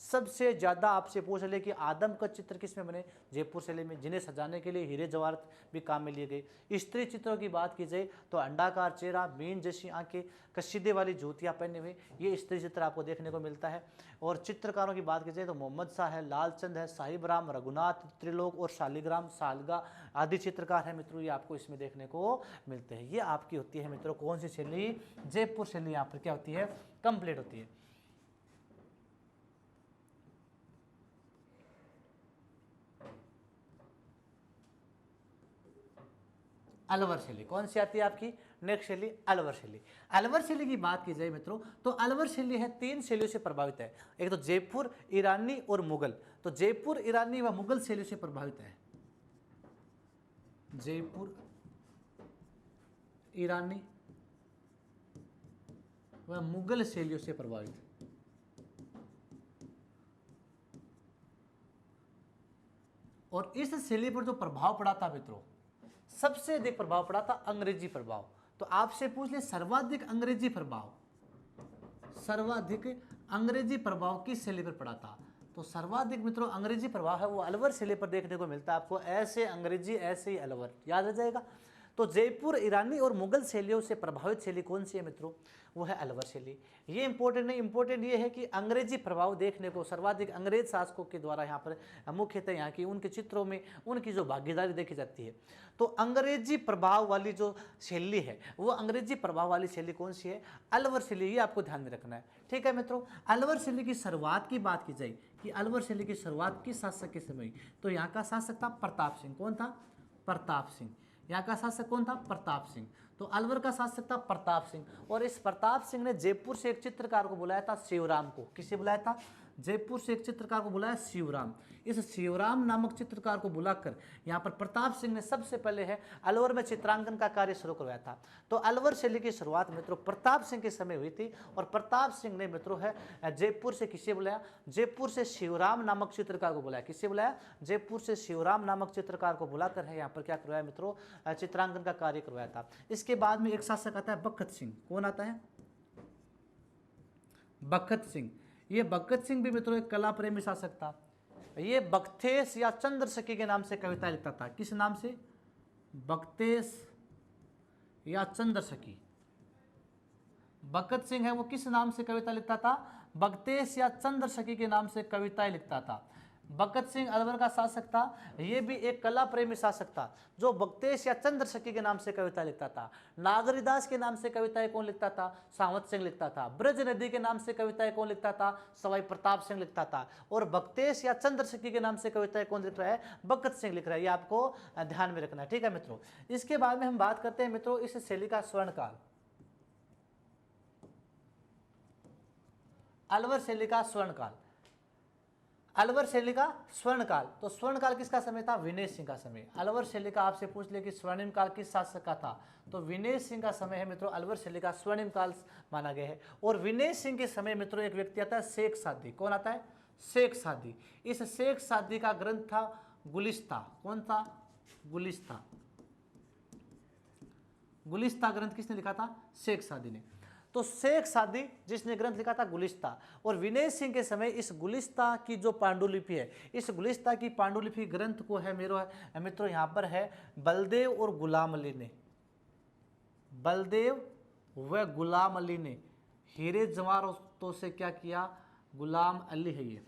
सबसे ज्यादा आपसे पूछ ले कि आदम का चित्र किसमें बने? जयपुर शैली में, जिन्हें सजाने के लिए हीरे जवाहरत भी काम में लिए गए। स्त्री चित्रों की बात की जाए तो अंडाकार चेहरा, मीन जैसी आंखें, कसीदे वाली जूतियां पहने हुए, ये स्त्री चित्र आपको देखने को मिलता है। और चित्रकारों की बात की जाए तो मोहम्मद शाह है, लालचंद है, साहिब राम, रघुनाथ, त्रिलोक और शालिग्राम, सालगा आदि चित्रकार है मित्रों, ये आपको इसमें देखने को मिलते हैं। ये आपकी होती है मित्रों कौन सी शैली? जयपुर शैली यहाँ पर क्या होती है? कंप्लीट होती है। अलवर शैली कौन सी आती है आपकी? नेक्स्ट शैली अलवर शैली। अलवर शैली की बात की जाए मित्रों तो अलवर शैली है तीन शैलियों से प्रभावित है। एक तो जयपुर, ईरानी और मुगल। तो जयपुर, ईरानी व मुगल शैलियों से प्रभावित है। जयपुर, ईरानी व मुगल शैलियों से प्रभावित। और इस शैली पर जो प्रभाव पड़ा था मित्रों, सबसे अधिक प्रभाव पड़ा था अंग्रेजी प्रभाव। तो आपसे पूछ ले सर्वाधिक अंग्रेजी प्रभाव, सर्वाधिक अंग्रेजी प्रभाव किस शैली पर पड़ा था? तो सर्वाधिक मित्रों अंग्रेजी प्रभाव है वो अलवर शैली पर देखने को मिलता है आपको। ऐसे अंग्रेजी ऐसे ही अलवर, याद रह जाएगा। तो जयपुर, ईरानी और मुगल शैलियों से प्रभावित शैली कौन सी है मित्रों? वो है अलवर शैली। ये इंपॉर्टेंट नहीं, इंपॉर्टेंट ये है कि अंग्रेजी प्रभाव देखने को सर्वाधिक अंग्रेज शासकों के द्वारा यहाँ पर मुख्यतः यहाँ की उनके चित्रों में उनकी जो भागीदारी देखी जाती है। तो अंग्रेजी प्रभाव वाली जो शैली है वो अंग्रेजी प्रभाव वाली शैली कौन सी है? अलवर शैली। ये आपको ध्यान में रखना है। ठीक है मित्रों, अलवर शैली की शुरुआत की बात की जाए कि अलवर शैली की शुरुआत किस शासक के समय? तो यहाँ का शासक था प्रताप सिंह। कौन था? प्रताप सिंह। यहाँ का शासक कौन था? प्रताप सिंह। तो अलवर का शासक था प्रताप सिंह, और इस प्रताप सिंह ने जयपुर से एक चित्रकार को बुलाया था, शिवराम को। किसे बुलाया था? जयपुर से एक चित्रकार को बुलाया, शिवराम। इस शिवराम नामक चित्रकार को बुलाकर यहाँ पर प्रताप सिंह ने सबसे पहले है अलवर में चित्रांकन का कार्य शुरू करवाया था। तो अलवर शैली की शुरुआत मित्रों प्रताप सिंह के समय हुई थी, और प्रताप सिंह ने मित्रों है जयपुर से किसे बुलाया? जयपुर से शिवराम नामक चित्रकार को बुलाया। किसे बुलाया? जयपुर से शिवराम नामक चित्रकार को बुलाकर है यहाँ पर क्या करवाया मित्रों? चित्रांकन का कार्य करवाया था। इसके बाद में एक शासक आता है बखत सिंह। कौन आता है? बखत सिंह। ये बखत सिंह भी मित्रों एक कला प्रेमी शासक था। ये बख्तेश या चंद्रसकी के नाम से कविता लिखता था। किस नाम से? बख्तेश या चंद्रसकी। बखत सिंह है वो किस नाम से कविता लिखता था? बख्तेश या चंद्रसकी के नाम से कविताएं लिखता था। बखत सिंह अलवर का शासक था। ये भी एक कला प्रेमी शासक था जो बख्तेश या चंद्रसकी के नाम से कविता लिखता था। नागरीदास के नाम से कविताएं कौन लिखता था? सावंत सिंह लिखता था। ब्रज नदी के नाम से कविताएं कौन लिखता था? सवाई प्रताप सिंह लिखता था। और बख्तेश या चंद्रसकी के नाम से कविताएं कौन लिख रहा है? बखत सिंह लिख रहा है। ये आपको ध्यान में रखना है, ठीक है मित्रों। इसके बाद में हम बात करते हैं मित्रों इस शैली का स्वर्णकाल, अलवर शैली का स्वर्णकाल। अलवर शैली का स्वर्णकाल, तो स्वर्णकाल किसका समय था? विनय सिंह का समय। अलवर शैली का आपसे पूछ ले कि स्वर्णिम काल किस शासक का था, तो विनय सिंह का समय है मित्रों। अलवर शैली का स्वर्णिम काल माना गया है। और विनय सिंह के समय मित्रों एक व्यक्ति आता है शेख सादी। कौन आता है? शेख सादी। इस शेख सादी का ग्रंथ था गुलिस्ता। कौन था? गुलिस्ता। गुलिस्ता ग्रंथ किसने लिखा था? शेख सादी ने। तो शेख सादी जिसने ग्रंथ लिखा था गुलिस्ता, और विनय सिंह के समय इस गुलिस्ता की जो पांडुलिपि है, इस गुलिस्ता की पांडुलिपि ग्रंथ को है मित्रों यहाँ पर है बलदेव और गुलाम अली ने। बलदेव व गुलाम अली ने हीरे जवाहरातों से क्या किया? गुलाम अली है ये।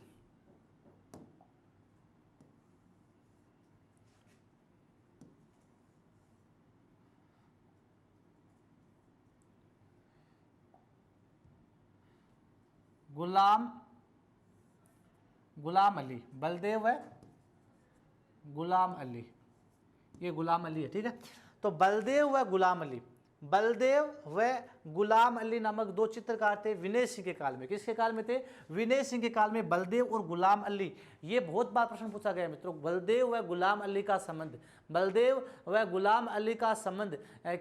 गुलाम अली, बलदेव है गुलाम अली, ये गुलाम अली है, ठीक है। तो बलदेव व गुलाम अली, बलदेव व गुलाम अली नामक दो चित्रकार थे विनय सिंह के काल में। किसके काल में थे? विनय सिंह के काल में बलदेव और गुलाम अली। ये बहुत बार प्रश्न पूछा गया मित्रों, बलदेव व गुलाम अली का संबंध, बलदेव व गुलाम अली का संबंध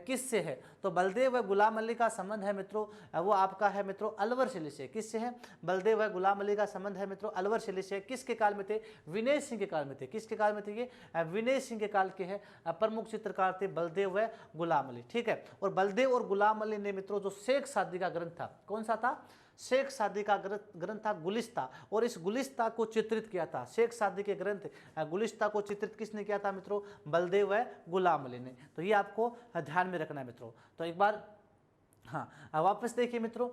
किससे है? तो बलदेव व गुलाम अली का संबंध है मित्रों वो आपका है मित्रों अलवर शैली से। किससे है? बलदेव व गुलाम अली का संबंध है मित्रों अलवर शैली से। किसके काल में थे? विनय सिंह के काल में थे। किसके काल में थे? ये विनय सिंह के काल के है प्रमुख चित्रकार थे बलदेव व गुलाम अली, ठीक है। और बलदेव और गुलाम अली ने मित्रों जो शेख सादी का ग्रंथ था, कौन सा था? शेख सादी का ग्रंथ था गुलिस्ता, और इस गुलिस्ता को चित्रित किया था। शेख सादी के ग्रंथ गुलिस्ता को चित्रित किसने किया था मित्रों? बलदेव व गुलाम अली ने। तो ये आपको ध्यान में रखना है मित्रों। तो एक बार हाँ, अब वापस देखिए मित्रों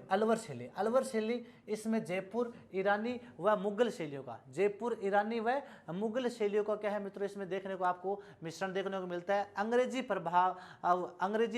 अलवर शैली। अलवर शैली इसमें जयपुर ईरानी व मुगल शैलियों का, जयपुर ईरानी व मुगल शैलियों का क्या है मित्रों इसमें देखने को आपको मिश्रण देखने को मिलता है। अंग्रेजी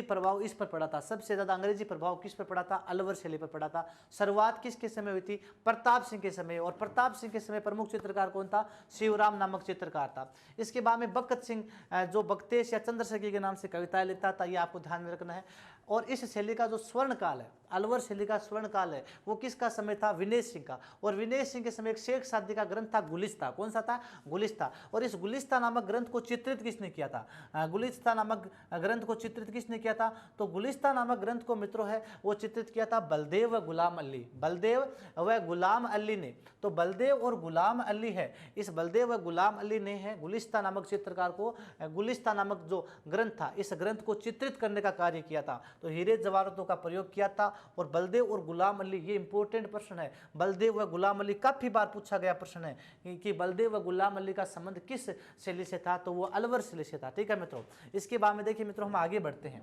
प्रभाव इस पर पड़ा था। सबसे ज्यादा अंग्रेजी प्रभाव किस पर पड़ा था? अलवर शैली पर पड़ा था। शुरुआत किसके समय हुई थी? प्रताप सिंह के समय। और प्रताप सिंह के समय प्रमुख चित्रकार कौन था? शिवराम नामक चित्रकार था। इसके बाद में बखत सिंह जो बख्तेश या चंद्रसकी के नाम से कविताएं लिखता था, ये आपको ध्यान में रखना है। और इस शैली का जो स्वर्ण काल है, अलवर शैली का स्वर्ण काल है, वो किसका समय था? विनय सिंह का। और विनय सिंह के समय एक शेख सादी का ग्रंथ था गुलिस्ता। कौन सा था? गुलिस्ता। और इस गुलिस्ता नामक ग्रंथ को चित्रित किसने किया था? गुलिस्ता नामक ग्रंथ को चित्रित किसने किया था? तो गुलिस्ता नामक ग्रंथ को मित्रों है वो चित्रित किया था बलदेव व गुलाम अली, बलदेव व गुलाम अली ने। तो बलदेव और गुलाम अली है, इस बलदेव व गुलाम अली ने है गुलिस्ता नामक चित्रकार को, गुलिस्ता नामक जो ग्रंथ था, इस ग्रंथ को चित्रित करने का कार्य किया था। तो हीरे जवाहरातों का प्रयोग किया था। और बलदेव और गुलाम अली, ये इंपॉर्टेंट प्रश्न है, बलदेव व गुलाम अली काफी बार पूछा गया प्रश्न है कि बलदेव व गुलाम अली का संबंध किस शैली से था? तो वो अलवर शैली से था, ठीक है मित्रों। इसके बाद में देखिए मित्रों हम आगे बढ़ते हैं।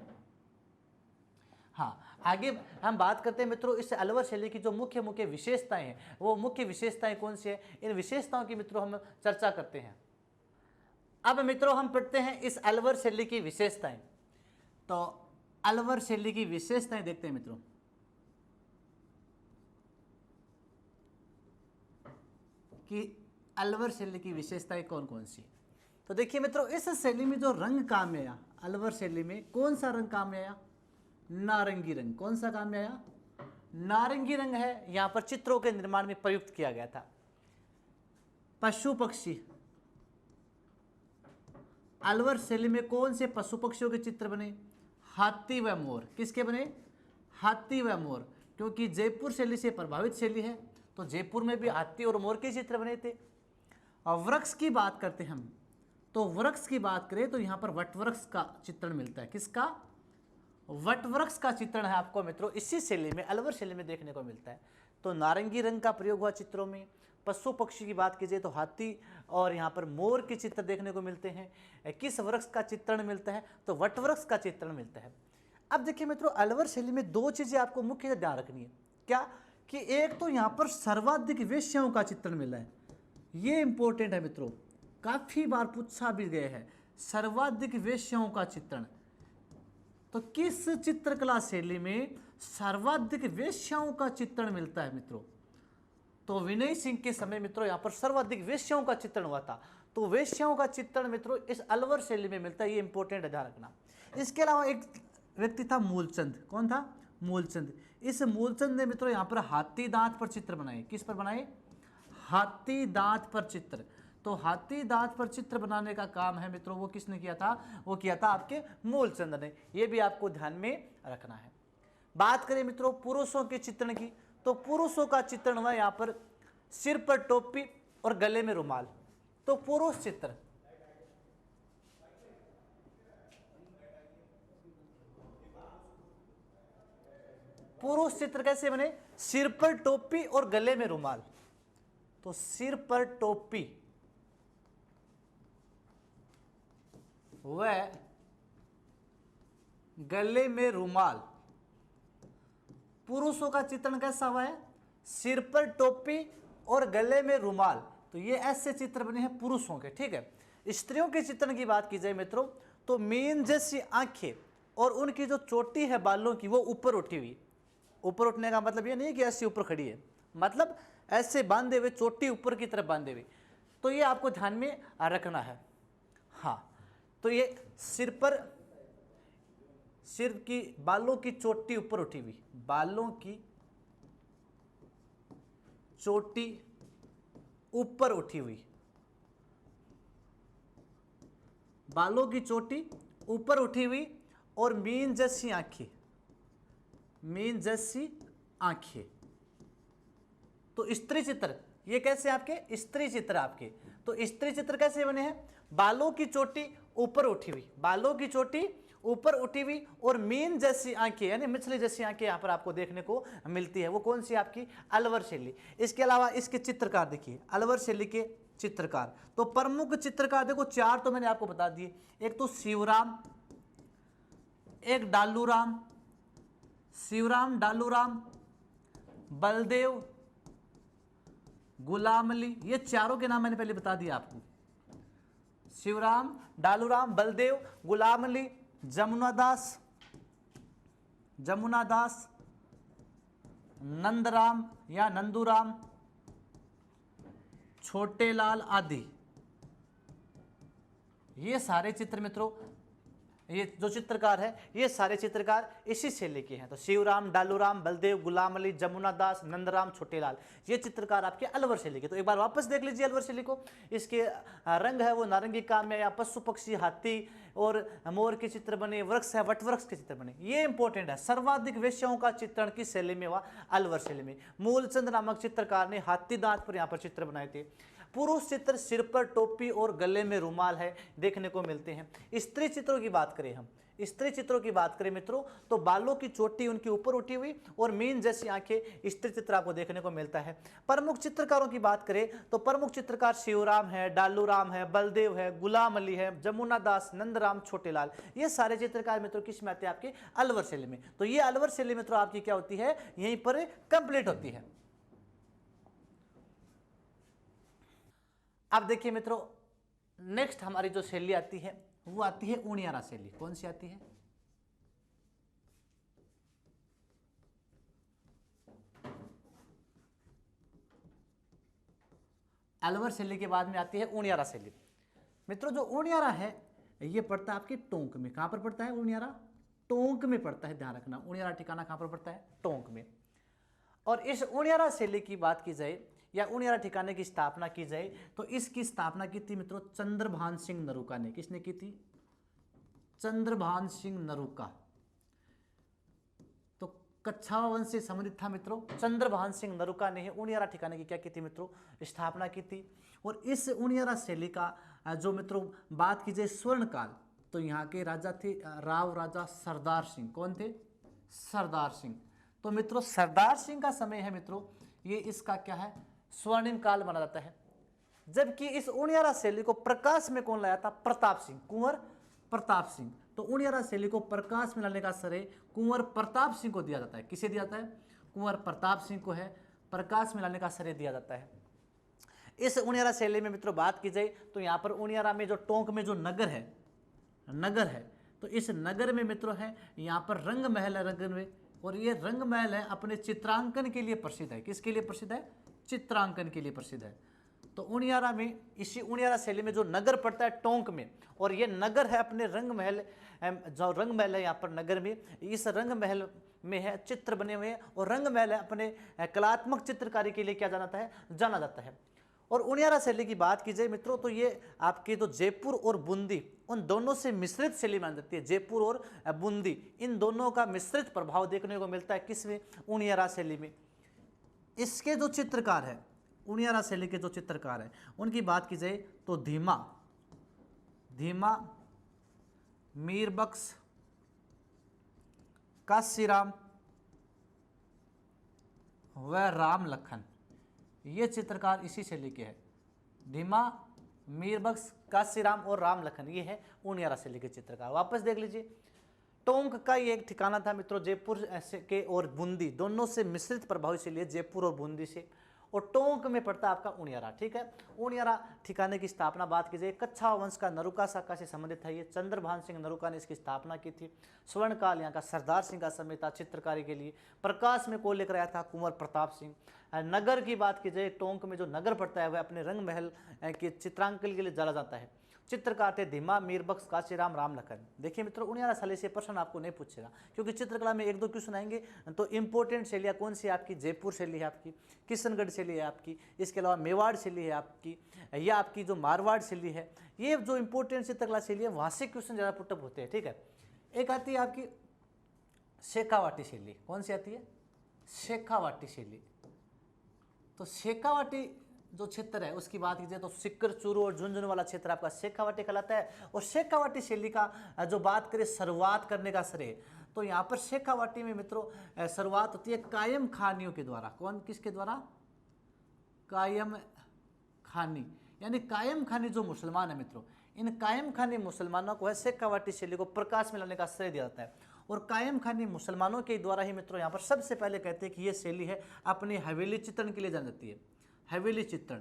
हाँ, आगे हम बात करते हैं मित्रों इस अलवर शैली की जो मुख्य मुख्य विशेषताएं हैं, वो मुख्य विशेषताएं कौन सी है, इन विशेषताओं की मित्रों हम चर्चा करते हैं। अब मित्रों हम पढ़ते हैं इस अलवर शैली की विशेषताएं। तो अलवर शैली की विशेषताएं देखते हैं मित्रों। कि अलवर शैली की विशेषताएं कौन कौन सी। तो देखिए मित्रों, इस शैली में जो रंग काम में आया, अलवर शैली में कौन सा रंग काम में आया? नारंगी रंग। कौन सा काम में आया? नारंगी रंग है यहां पर चित्रों के निर्माण में प्रयुक्त किया गया था। पशु पक्षी, अलवर शैली में कौन से पशु पक्षियों के चित्र बने? हाथी व मोर। किसके बने? हाथी व मोर, क्योंकि जयपुर शैली से प्रभावित शैली है, तो जयपुर में भी हाथी और मोर के चित्र बने थे। और वृक्ष की बात करते हैं हम, तो वृक्ष की बात करें तो यहाँ पर वटवृक्ष का चित्रण मिलता है। किसका? वटवृक्ष का चित्रण है आपको मित्रों इसी शैली में, अलवर शैली में देखने को मिलता है। तो नारंगी रंग का प्रयोग हुआ चित्रों में। पशु पक्षी की बात कीजिए तो हाथी और यहाँ पर मोर के चित्र देखने को मिलते हैं। किस वृक्ष का चित्रण मिलता है? तो वटवृक्ष का चित्रण मिलता है। अब देखिए मित्रों, अलवर शैली में दो चीजें आपको मुख्य ध्यान रखनी है। क्या? कि एक तो यहाँ पर सर्वाधिक वेश्याओं का चित्रण मिला है, ये इंपॉर्टेंट है मित्रों, काफी बार पूछा भी गया है। सर्वाधिक वेश्याओं का चित्रण, तो किस चित्रकला शैली में सर्वाधिक वेश्याओं का चित्रण मिलता है मित्रों? तो विनय सिंह के समय मित्रों यहाँ पर सर्वाधिक वेश्याओं का चित्रण हुआ था। तो वेश्याओं का चित्रण मित्रों इस अलवर शैली में मिलता है, ये इंपॉर्टेंट है, ध्यान रखना। इसके अलावा एक व्यक्ति था मूलचंद। कौन था? मूलचंद। इस मूलचंद ने मित्रों यहाँ पर हाथी दांत पर चित्र बनाए। किस पर बनाए? हाथी दांत पर चित्र। तो हाथी दांत पर चित्र बनाने का काम है मित्रों, वो किसने किया था? वो किया था आपके मूलचंद ने। ये भी आपको ध्यान में रखना है। बात करें मित्रों पुरुषों के चित्रण की, तो पुरुषों का चित्रण हुआ यहाँ पर सिर पर टोपी और गले में रुमाल। तो पुरुष चित्र, पुरुष चित्र कैसे बने? सिर पर टोपी और गले में रुमाल। तो सिर पर टोपी व गले में रुमाल, पुरुषों का चित्रण कैसा हुआ है? सिर पर टोपी और गले में रुमाल। तो ये ऐसे चित्र बने हैं पुरुषों के, ठीक है। स्त्रियों के चित्रण की बात की जाए मित्रों, तो मीन जैसी आंखें और उनकी जो चोटी है बालों की वो ऊपर उठी हुई। ऊपर उठने का मतलब ये नहीं कि ऐसी ऊपर खड़ी है, मतलब ऐसे बांधे हुए, चोटी ऊपर की तरफ बांधे हुए। तो ये आपको ध्यान में रखना है। हाँ, तो ये सिर पर, सिर की बालों की चोटी ऊपर उठी हुई, बालों की चोटी ऊपर उठी हुई, बालों की चोटी ऊपर उठी हुई और मीन जैसी आंखें, मीन जैसी आंखें। तो स्त्री चित्र ये कैसे आपके? स्त्री चित्र आपके। तो स्त्री चित्र कैसे बने हैं? बालों की चोटी ऊपर उठी हुई, बालों की चोटी ऊपर उठी हुई और मीन जैसी आंखें यानी मछली जैसी आंखें यहाँ पर आपको देखने को मिलती है। वो कौन सी? आपकी अलवर शैली। इसके अलावा इसके चित्रकार देखिए, अलवर शैली के चित्रकार, तो प्रमुख चित्रकार देखो चार तो मैंने आपको बता दिए। एक तो शिवराम, एक डालूराम, शिवराम डालूराम, बलदेव, गुलाम अली, ये चारों के नाम मैंने पहले बता दिया आपको। शिवराम, डालूराम, बलदेव, गुलाम अली, जमुना दास, जमुना दास, नंदराम या नंदूराम, छोटे लाल आदि। ये सारे चित्र मित्रों, ये जो चित्रकार है ये सारे चित्रकार इसी शैली के हैं। तो शिवराम, डालूराम, बलदेव, गुलाम अली, जमुना दास, नंदराम, छोटेलाल, ये चित्रकार आपके अलवर शैली के। तो एक बार वापस देख लीजिए अलवर शैली को। इसके रंग है वो नारंगी काम में, या पशु पक्षी, हाथी और मोर के चित्र बने, वृक्ष है वटवृक्ष के चित्र बने। ये इंपॉर्टेंट है। सर्वाधिक वेश्याओं का चित्रण किस शैली में हुआ? अलवर शैली में। मूलचंद नामक चित्रकार ने हाथी दांत पर यहाँ पर चित्र बनाए थे। पुरुष चित्र सिर पर टोपी और गले में रुमाल है देखने को मिलते हैं। स्त्री चित्रों की बात करें हम, स्त्री चित्रों की बात करें मित्रों, तो बालों की चोटी उनके ऊपर उठी हुई और मीन जैसी आंखें, स्त्री चित्र आपको देखने को मिलता है। प्रमुख चित्रकारों की बात करें तो प्रमुख चित्रकार शिवराम है, डालूराम है, बलदेव है, गुलाम अली है, जमुना दास, नंदराम, छोटेलाल। ये सारे चित्रकार मित्रों किस में आते हैं? आपके अलवर शैली में। तो ये अलवर शैली मित्रों आपकी क्या होती है? यहीं पर कंप्लीट होती है। अब देखिए मित्रों, नेक्स्ट हमारी जो शैली आती है वो आती है उनियारा शैली। कौन सी आती है? अलवर शैली के बाद में आती है उनियारा शैली। मित्रों जो उनियारा है ये पड़ता है आपकी टोंक में। कहाँ पर पड़ता है उनियारा? टोंक में पड़ता है, ध्यान रखना। उनियारा ठिकाना कहाँ पर पड़ता है? टोंक में। और इस उनियारा शैली की बात की जाए या उनियारा ठिकाने की स्थापना की जाए तो इसकी स्थापना की थी मित्रों चंद्रभान सिंह नरूका ने। किसने की थी? चंद्रभान सिंह नरूका। तो कच्छावा वंश से संबंधित था मित्रों। चंद्रभान सिंह नरूका ने उनियारा ठिकाने की क्या की थी मित्रों? स्थापना की थी। और इस उनियारा शैली का जो मित्रों बात की जाए स्वर्ण काल, तो यहाँ के राजा थे राव राजा सरदार सिंह। कौन थे? सरदार सिंह। तो मित्रों सरदार सिंह का समय है मित्रों, ये इसका क्या है? स्वर्णिम काल माना जाता है। जबकि इस उनियारा शैली को प्रकाश में कौन लाया था? प्रताप सिंह, कुंवर प्रताप सिंह। तो उनियारा शैली को प्रकाश में लाने का श्रेय कुंवर प्रताप सिंह को दिया जाता है। किसे दिया जाता है? कुंवर प्रताप सिंह को है प्रकाश में लाने का श्रेय दिया जाता है। इस उनियारा शैली में मित्रों बात की जाए तो यहाँ पर उनियारा में जो टोंक में जो नगर है, तो इस नगर में मित्रों है यहाँ पर रंग महल है नगर में। और ये रंग महल है अपने चित्रांकन के लिए प्रसिद्ध है। किसके लिए प्रसिद्ध है? चित्रांकन के लिए प्रसिद्ध है। तो उनियारा में, इसी उनियारा शैली में जो नगर पड़ता है टोंक में, और ये नगर है अपने रंग महल, जो रंग महल है यहाँ पर नगर में, इस रंग महल में है चित्र बने हुए हैं। और रंग महल है अपने कलात्मक चित्रकारी के लिए क्या जाना जाता है। और उनियारा शैली की बात की जाए मित्रों तो ये आपके तो जयपुर और बूंदी उन दोनों से मिश्रित शैली मानी जाती है। जयपुर और बूंदी इन दोनों का मिश्रित प्रभाव देखने को मिलता है किसमें? उनियारा शैली में। इसके जो चित्रकार है, उनियारा शैली के जो चित्रकार है, उनकी बात की जाए तो धीमा, मीरबख्श, काशीराम व राम लखन, ये चित्रकार इसी शैली के हैं। धीमा, मीरबख्श, काशीराम और राम लखन, ये है उनियारा शैली के चित्रकार। वापस देख लीजिए, टोंक का ये एक ठिकाना था मित्रों जयपुर के और बूंदी दोनों से मिश्रित प्रभाव से जयपुर और बूंदी से। और टोंक में पड़ता है आपका उनियारा। ठीक है, उनियारा ठिकाने की स्थापना बात की जाए कच्छावा वंश का नरूका शाखा से संबंधित है। ये चंद्रभान सिंह नरूका ने इसकी स्थापना की थी। स्वर्ण काल यहाँ का सरदार सिंह का समय था चित्रकारी के लिए। प्रकाश में को लेकर आया था कुंवर प्रताप सिंह। नगर की बात की जाए टोंक में जो नगर पड़ता है वह अपने रंग महल के चित्रांकन के लिए जाना जाता है। चित्रकार थे धीमा, मीरबख्श, काशीराम, राम लखन। देखिए मित्रों उनियारा शैली से प्रश्न आपको नहीं पूछेगा क्योंकि चित्रकला में एक दो क्वेश्चन आएंगे। तो इंपॉर्टेंट शैलियाँ कौन सी है आपकी? जयपुर शैली है आपकी, किशनगढ़ शैली है आपकी, इसके अलावा मेवाड़ शैली है आपकी, या आपकी जो मारवाड़ शैली है। ये जो इंपॉर्टेंट चित्रकला शैली है वहाँ से क्वेश्चन ज़्यादा पुटअप होते हैं। ठीक है, एक आती है आपकी शेखावाटी शैली। कौन सी आती है? शेखावाटी शैली। तो शेखावाटी जो क्षेत्र है उसकी बात कीजिए तो सिक्कर, चूरू और झुंझुनू वाला क्षेत्र आपका शेखावाटी कहलाता है। और शेखावाटी शैली का जो बात करें शुरुआत करने का श्रेय, तो यहाँ पर शेखावाटी में मित्रों शुरुआत होती है कायम खानियों के द्वारा। कौन किसके द्वारा? कायम खानी, यानी कायम खानी जो मुसलमान है मित्रों, इन कायम खानी मुसलमानों को है शेखावाटी शैली को प्रकाश में लाने का श्रेय दिया जाता है। और कायम खानी मुसलमानों के द्वारा ही मित्रों यहाँ पर सबसे पहले कहते हैं कि ये शैली है अपनी हवेली चित्रण के लिए जानी जाती है। हवेली चित्रण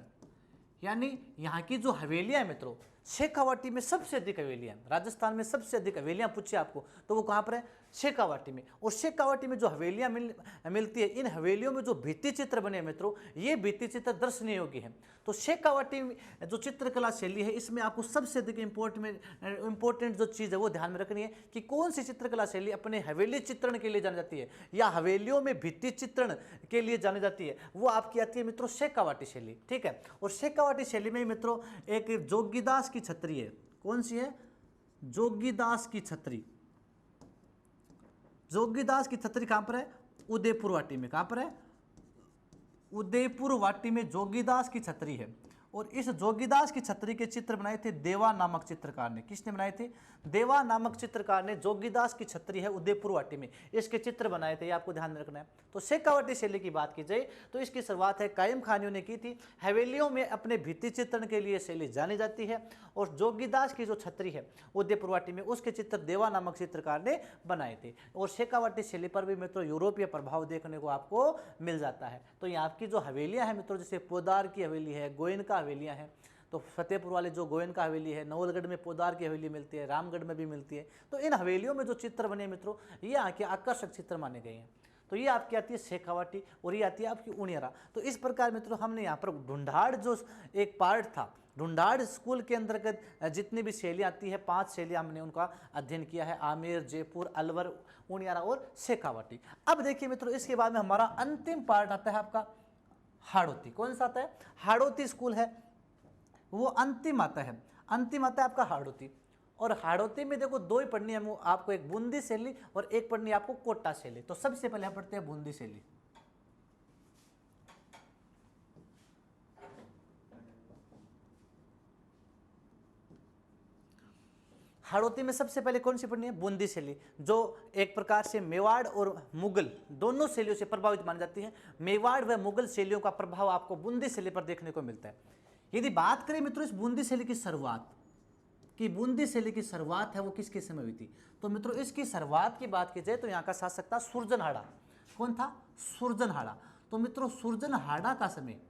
यानी यहाँ की जो हवेलियाँ हैं मित्रों, शेखावाटी में सबसे अधिक हवेलियाँ हैं। राजस्थान में सबसे अधिक हवेलियाँ पूछिए आपको तो वो कहाँ पर है? शेखावाटी में। और शेखावाटी में जो हवेलियाँ मिलती है, इन हवेलियों में जो भित्ति चित्र बने हैं मित्रों, ये भित्ति चित्र दर्शनीय योग्य है। तो शेखावाटी जो चित्रकला शैली है इसमें आपको सबसे अधिक इम्पोर्टेंट जो चीज़ है वो ध्यान में रखनी है कि कौन सी चित्रकला शैली अपने हवेली चित्रण के लिए जानी जाती है या हवेलियों में भित्ति चित्रण के लिए जानी जाती है, वो आपकी आती है मित्रों शेखावाटी शैली। ठीक है, और शेखावाटी शैली में मित्रों एक जोगीदास की छतरी है। कौन सी है? जोगीदास की छतरी। जोगीदास की छतरी कहां पर है? उदयपुर वाटी में। कहां पर है? उदयपुर वाटी में जोगीदास की छतरी है। और इस जोगीदास की छतरी के चित्र बनाए थे देवा नामक चित्रकार ने। किसने बनाए थे? देवा नामक चित्रकार ने जोगीदास की छतरी है उदयपुर वाटी में, इसके चित्र बनाए थे, ये आपको ध्यान में रखना है। तो शेखावाटी शैली की बात की जाए तो इसकी शुरुआत है कायम खानियों ने की थी। हवेलियों में अपने भित्ति चित्रण के लिए शैली जानी जाती है। और जोगीदास की जो छतरी है उदयपुर वाटी में, उसके चित्र देवा नामक चित्रकार ने बनाए थे। और शेखावाटी शैली पर भी मित्रों यूरोपीय प्रभाव देखने को आपको मिल जाता है। तो यहाँ की जो हवेलियाँ हैं मित्रों, जैसे पोदार की हवेली है, गोयनका हवेलियाँ हैं, तो फतेहपुर वाले जो गोयनका हवेली है, नवलगढ़ में पोदार की हवेली मिलती है, रामगढ़ में भी मिलती है। तो इन हवेलियों में जो चित्र बने मित्रों, ये यहाँ के आकर्षक चित्र माने गए हैं। तो ये आपकी आती है शेखावाटी और ये आती है आपकी उनियारा। तो इस प्रकार मित्रों हमने यहाँ पर ढूंढाड़ जो एक पार्ट था, ढूंढाड़ स्कूल के अंतर्गत जितनी भी शैलियाँ आती है 5 शैलियाँ हमने उनका अध्ययन किया है, आमेर, जयपुर, अलवर, उनियारा और शेखावाटी। अब देखिए मित्रों, इसके बाद में हमारा अंतिम पार्ट आता है आपका हाड़ौती। कौन सा आता है? हाड़ौती स्कूल है, वो अंतिम आता है। अंतिम आता है आपका हाड़ौती। और हाड़ौती में देखो 2 ही पढ़नी है आपको, एक बूंदी शैली और एक पढ़नी है आपको कोटा शैली। तो सबसे पहले हम पढ़ते हैं बूंदी शैली। हाड़ौती में सबसे पहले कौन सी पढ़नी है? बूंदी शैली, जो एक प्रकार से मेवाड़ और मुगल दोनों शैलियों से प्रभावित मानी जाती है। मेवाड़ व मुगल शैलियों का प्रभाव आपको बूंदी शैली पर देखने को मिलता है। यदि बात करें मित्रों इस बूंदी शैली की शुरुआत, कि बूंदी शैली की शुरुआत है वो किसके समय हुई थी, तो मित्रों इसकी शुरुआत की बात की जाए तो यहाँ का शासक था सुरजनहाड़ा। कौन था? सुरजनहाड़ा। तो मित्रों सुरजनहाड़ा का समय,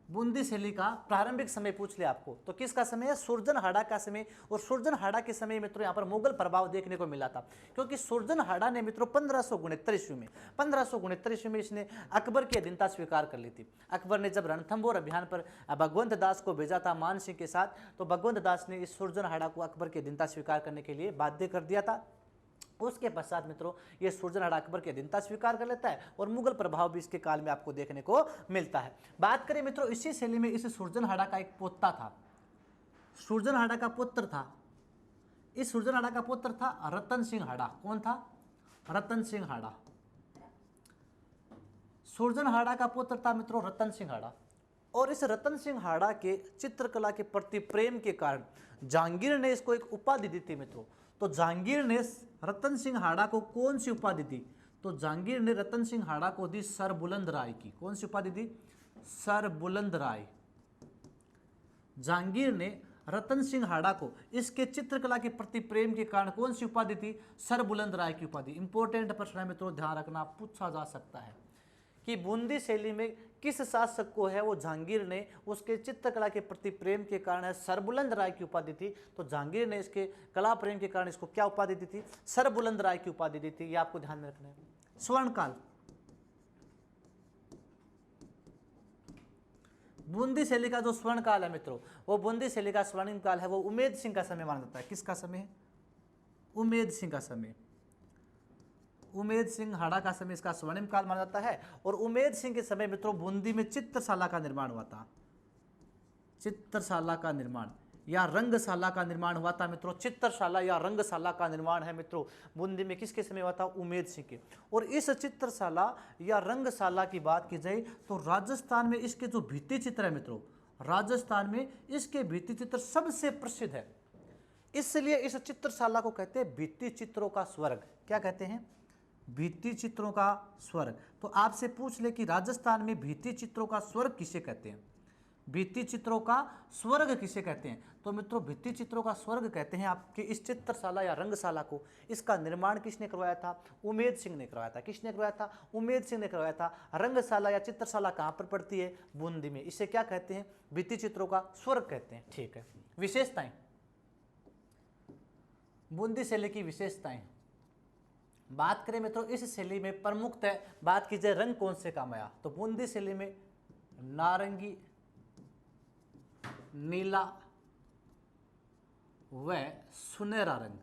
बूंदी शैली का प्रारंभिक समय पूछ ले आपको तो किसका समय है? सुरजनहाड़ा का समय। और सुरजनहाड़ा के समय मित्रों यहाँ पर मुगल प्रभाव देखने को मिला था, क्योंकि सुरजनहाड़ा ने मित्रों 1569 ईस्वी में इसने अकबर की अधीनता स्वीकार कर ली थी। अकबर ने जब रणथंभौर अभियान पर भगवंत दास को भेजा था मान सिंह के साथ, तो भगवंत दास ने इस सुरजनहाड़ा को अकबर की अधीनता स्वीकार करने के लिए बाध्य कर दिया था। उसके पश्चात मित्रों ये सुरजनहाड़ा अकबर की अधीनता स्वीकार कर लेता है और मुगल प्रभाव भी इसके काल में आपको देखने को मिलता है। बात करें मित्रों इसी शैली में इस सुरजनहाड़ा का एक पोता था, सुरजनहाड़ा का पुत्र था, इस सुरजनहाड़ा का पुत्र था रतन सिंह हाड़ा। कौन था? रतन सिंह हाड़ा। सुरजनहाड़ा का पुत्र था मित्रों रतन सिंह हाड़ा। और इस रतन सिंह हाड़ा के चित्रकला के प्रति प्रेम के कारण जहांगीर ने इसको एक उपाधि दी थी मित्रों। तो जहांगीर ने रतन सिंह हाड़ा को कौन सी उपाधि दी? तो जहांगीर ने रतन सिंह हाड़ा को दी सर बुलंद राय की। कौन सी उपाधि दी? सर बुलंद राय। जहांगीर ने रतन सिंह हाड़ा को इसके चित्रकला के प्रति प्रेम के कारण कौन सी उपाधि थी? सर बुलंद राय की उपाधि। इंपॉर्टेंट प्रश्न है मित्रों, ध्यान रखना, पूछा जा सकता है कि बूंदी शैली में किस शासक को है वो जहांगीर ने उसके चित्रकला के प्रति प्रेम के कारण सरबुलंद राय की उपाधि थी। तो जहांगीर ने इसके कला प्रेम के कारण इसको क्या उपाधि दी थी? सरबुलंद राय की उपाधि दी थी। ये आपको ध्यान में रखना है। स्वर्णकाल, बूंदी शैली का जो स्वर्णकाल है मित्रों, वो बूंदी शैली का स्वर्णिम काल है वो उमेद सिंह का समय माना जाता है। किसका समय है? उमेद सिंह का समय। उमेद सिंह हाड़ा का समय इसका स्वर्णिम काल माना जाता है। और उमेद सिंह के समय मित्रों बूंदी में चित्रशाला का निर्माण हुआ था। चित्रशाला का निर्माण या रंगशाला का निर्माण हुआ था मित्रों। चित्रशाला या रंगशाला का निर्माण है मित्रों बूंदी में किसके समय हुआ था? उमेद सिंह के। और इस चित्रशाला या रंगशाला की बात की जाए तो राजस्थान में इसके जो भित्ति चित्र है मित्रों, राजस्थान में इसके भित्ति चित्र सबसे प्रसिद्ध है। इसलिए इस चित्रशाला को कहते हैं भित्ति चित्रों का स्वर्ग। क्या कहते हैं? भित्ति चित्रों का स्वर्ग। तो आपसे पूछ ले कि राजस्थान में भित्ति चित्रों का स्वर्ग किसे कहते हैं? भित्ति चित्रों का स्वर्ग किसे कहते हैं? तो मित्रों भित्ति चित्रों का स्वर्ग कहते हैं आपके इस चित्रशाला या रंगशाला को। इसका निर्माण किसने करवाया था? उमेद सिंह ने करवाया था। किसने करवाया था? उमेद सिंह ने करवाया था। रंगशाला या चित्रशाला कहाँ पर पड़ती है? बूंदी में। इसे क्या कहते हैं? भित्ति चित्रों का स्वर्ग कहते हैं। ठीक है। विशेषताएं, बूंदी शैली की विशेषताएं बात करें मित्रों इस शैली में प्रमुखतः बात की जाए रंग कौन से काम आया तो बूंदी शैली में नारंगी, नीला व सुनहरा रंग।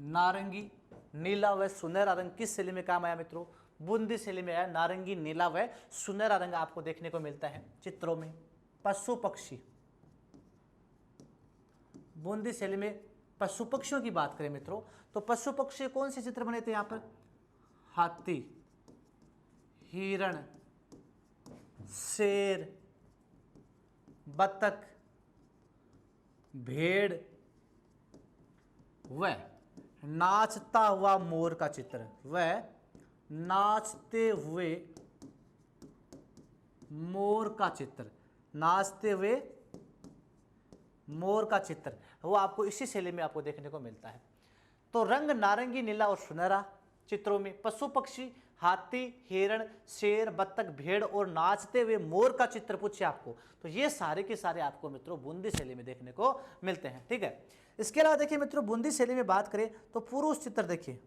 नारंगी, नीला व सुनहरा रंग किस शैली में काम आया मित्रों? बूंदी शैली में आया। नारंगी, नीला व सुनहरा रंग आपको देखने को मिलता है चित्रों में। पशु पक्षी, बूंदी शैली में पशु पक्षियों की बात करें मित्रों तो पशु पक्षी कौन से चित्र बने थे यहाँ पर? हाथी, हिरण, शेर, बतख, भेड़ व नाचता हुआ मोर का चित्र। वह नाचते हुए मोर का चित्र, नाचते हुए मोर का चित्र वो आपको इसी शैली में आपको देखने को मिलता है। तो रंग नारंगी, नीला और सुनहरा चित्रों में पशु पक्षी, हाथी, हिरण, शेर, बत्तख, भेड़ और नाचते हुए मोर का चित्र पूछे आपको तो ये सारे के सारे आपको मित्रों बूंदी शैली में देखने को मिलते हैं। ठीक है। इसके अलावा देखिए मित्रों बूंदी शैली में बात करें तो पुरुष चित्र देखिए,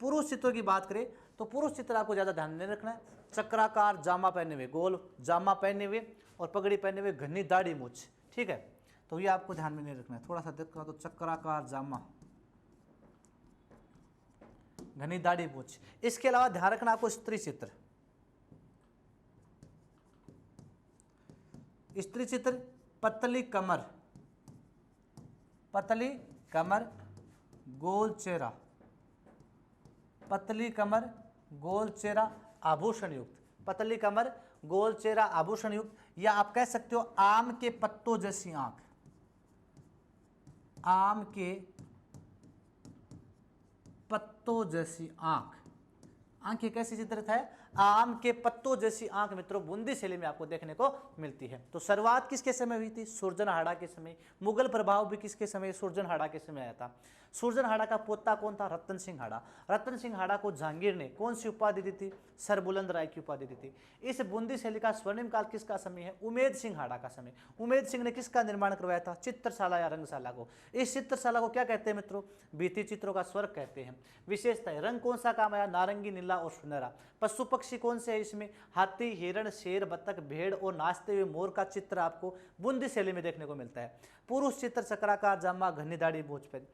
पुरुष चित्रों की बात करें तो पुरुष चित्र आपको ज़्यादा ध्यान में रखना है। चक्राकार जामा पहने हुए, गोल जामा पहने हुए और पगड़ी पहने हुए, घनी दाढ़ी मूछ, ठीक है, तो ये आपको ध्यान में नहीं रखना है। थोड़ा सा देखो तो चक्राकार जामा, घनी दाढ़ी मूछ। इसके अलावा ध्यान रखना आपको स्त्री चित्र, स्त्री चित्र पतली कमर, पतली कमर, गोल चेहरा, पतली कमर, गोल चेहरा, आभूषण युक्त, पतली कमर, गोल चेहरा, आभूषण युक्त, या आप कह सकते हो आम के पत्तों जैसी आंख, आम के पत्तों जैसी आंख। आंख एक ऐसी चित्रित है, आम के पत्तों जैसी आंख मित्रों बूंदी शैली में आपको देखने को मिलती है। तो शुरुआत किसके समय हुई थी? सुरजनहाड़ा के समय। मुगल प्रभाव भी किसके समय? सुरजनहाड़ा के समय आया था। सुरजनहाड़ा का पोता कौन था? रतन सिंह हाड़ा। रतन सिंह हाड़ा को जहांगीर ने कौन सी उपाधि दी थी? सरबुलंद राय की उपाधि दी थी। इस बूंदी शैली का स्वर्णिम काल किसका समय है? उमेद सिंह हाड़ा का समय। उमेद सिंह ने किसका निर्माण करवाया था? चित्रशाला या रंगशाला को। इस चित्रशाला को क्या कहते हैं मित्रों? भित्ति चित्रों का स्वर्ग कहते हैं। विशेषता रंग कौन सा काम आया? नारंगी, नीला और सुनहरा। पशु पक्षी कौन से है इसमें? हाथी, हिरण, शेर, बतख, भेड़ और नाचते हुए मोर का चित्र आपको बूंदी शैली में देखने को मिलता है। पुरुष चित्र चक्राकार जामा, घनी दाढ़ी, मूंछ पर।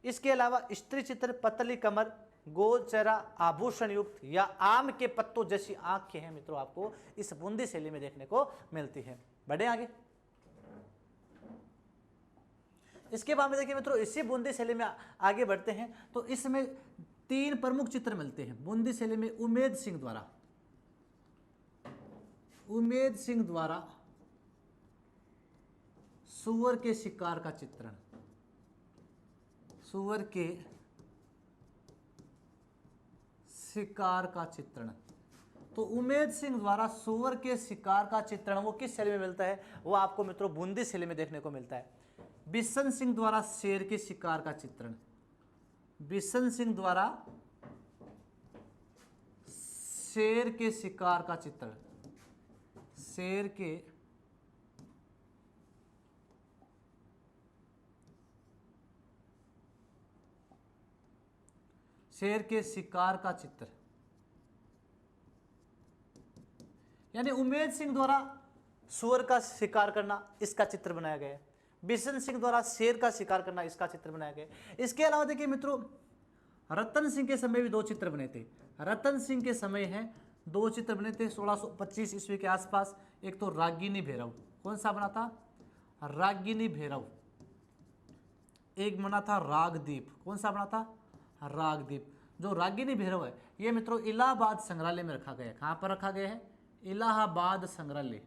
इसके अलावा स्त्री चित्र पतली कमर, गोल चेहरा, आभूषण युक्त या आम के पत्तों जैसी आंखें हैं मित्रों आपको इस बूंदी शैली में देखने को मिलती है। बढ़े आगे। इसके बाद में देखिए मित्रों, इसी बूंदी शैली में आगे बढ़ते हैं तो इसमें 3 प्रमुख चित्र मिलते हैं बूंदी शैली में। उमेद सिंह द्वारा, उमेद सिंह द्वारा सूअर के शिकार का चित्रण, सूअर के शिकार का चित्रण। तो उमेद सिंह द्वारा सूअर के शिकार का चित्रण वो किस शैली में मिलता है? वो आपको मित्रों बूंदी शैली में देखने को मिलता है। बिशन सिंह द्वारा शेर के शिकार का चित्रण, बिशन सिंह द्वारा शेर के शिकार का चित्रण, शेर के शिकार का चित्र, यानी उमेद सिंह द्वारा सूअर का शिकार करना इसका चित्र बनाया गया है। बिशन सिंह द्वारा शेर का शिकार करना इसका चित्र बनाया गया है। इसके अलावा देखिए मित्रों, रतन सिंह के समय भी 2 चित्र बने थे। रतन सिंह के समय है 2 चित्र बने थे 1625 ईस्वी के आसपास। एक तो रागिनी भैरव, कौन सा बना था? रागिनी भैरव। एक बना था रागदीप, कौन सा बना था? रागदीप। जो रागिनी भैरव है ये मित्रों इलाहाबाद संग्रहालय में रखा गया है। कहाँ पर रखा गया है? इलाहाबाद संग्रहालय।